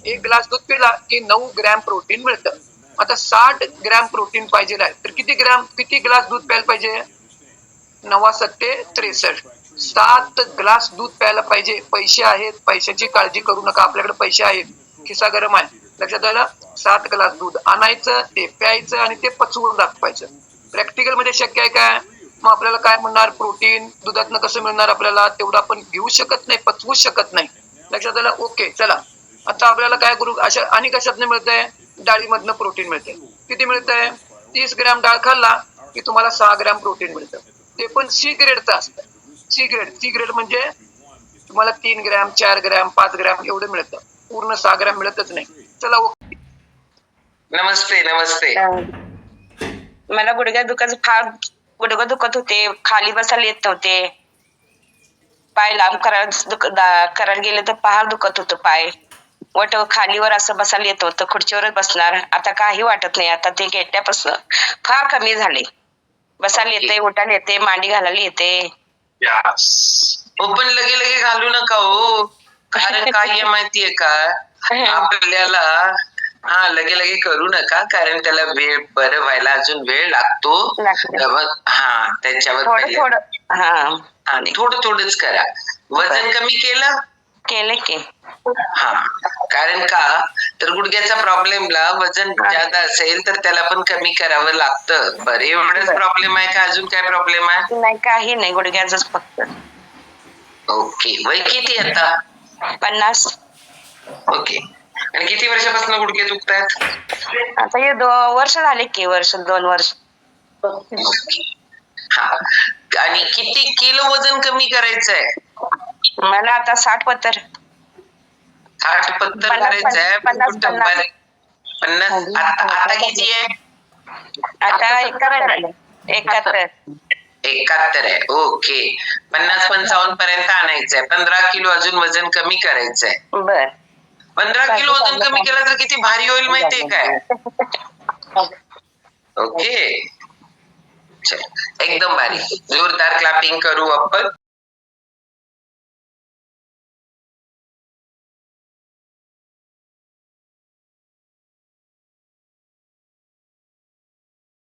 1 ग्लास दूध पिला की 9 ग्रॅम प्रोटीन मिळतं. आता 60 ग्रॅम प्रोटीन पाहिजे आहे तर किती ग्लास दूध प्यायला पाहिजे? 9×7=63. 7 ग्लास दूध प्यायला पाहिजे. पैसे आहेत, पैशाची काळजी करू नका, आपल्याकडे पैसे आहेत, खिसा गरम आहे. लक्षात आलं. 7 ग्लास दूध आणायचं, ते प्यायचं आणि ते पचवून दाखवायचं. प्रॅक्टिकल मध्ये शक्य आहे काय? मग आपल्याला काय म्हणणार? प्रोटीन दुधातनं कसं मिळणार आपल्याला? तेवढं आपण घेऊ शकत नाही, पचवू शकत नाही. लक्षात आलं. ओके, चला आता आपल्याला काय करू? अशा आणि कशातनं मिळतंय? डाळीमधनं प्रोटीन मिळतंय. किती मिळतंय? 30 ग्रॅम डाळ खाल्ला की तुम्हाला 6 ग्रॅम प्रोटीन मिळतं. ते पण सी ग्रेडचं असतं. सी ग्रेड म्हणजे तुम्हाला 3 ग्रॅम 4 ग्रॅम 5 ग्रॅम एवढं मिळतं. पूर्ण 6 ग्रॅम मिळतच नाही. चला ओके. नमस्ते नमस्ते. मला गुडघं दुखत होते, खाली बसायला येत नव्हते, पाय लांब करायला गेले तर पहार दुखत होतं, पाय खालीवर असं बसायला येत होतं, खुर्चीवरच बसणार. आता काही वाटत नाही. आता ते घेतल्यापासून फार कमी झाले. बसायला येते, उठायला येते, मांडी घालायला येते. हो पण लगे लगे घालू नका हो, कारण काय आहे माहितीये का, आपल्याला लगे लगे करू नका, कारण त्याला वेळ बरं व्हायला अजून वेळ लागतो. त्याच्यावर थोडं थोडं थोडंच करा. वजन कमी केलं की कारण का तर गुडघ्याच्या प्रॉब्लेमला वजन जास्त असेल तर त्याला पण कमी करावं लागतं. बरं, एवढंच प्रॉब्लेम आहे का अजून काय प्रॉब्लेम आहे? नाही, काही नाही, गुडघ्याच फक्त. ओके. वय किती आता? 50. ओके. आणि किती वर्षापासून गुडघे दुखतात? आता हे 2 वर्ष झाले की, 2 वर्ष. आणि किती किलो वजन कमी करायचंय? मला आता 60-70. 60 पत्तर 50 करायचं आहे पण 50 कुठं बरं. 50 आता किती आहे? आता 71 71 आहे. ओके. 50-55 पर्यंत आणायचंय. 15 किलो अजून वजन कमी करायचंय. बर 15 किलो वजन कमी केलं तर किती भारी होईल माहितीये काय? ओके. चल, एकदम भारी. जोरदार क्लॅपिंग करू आपण.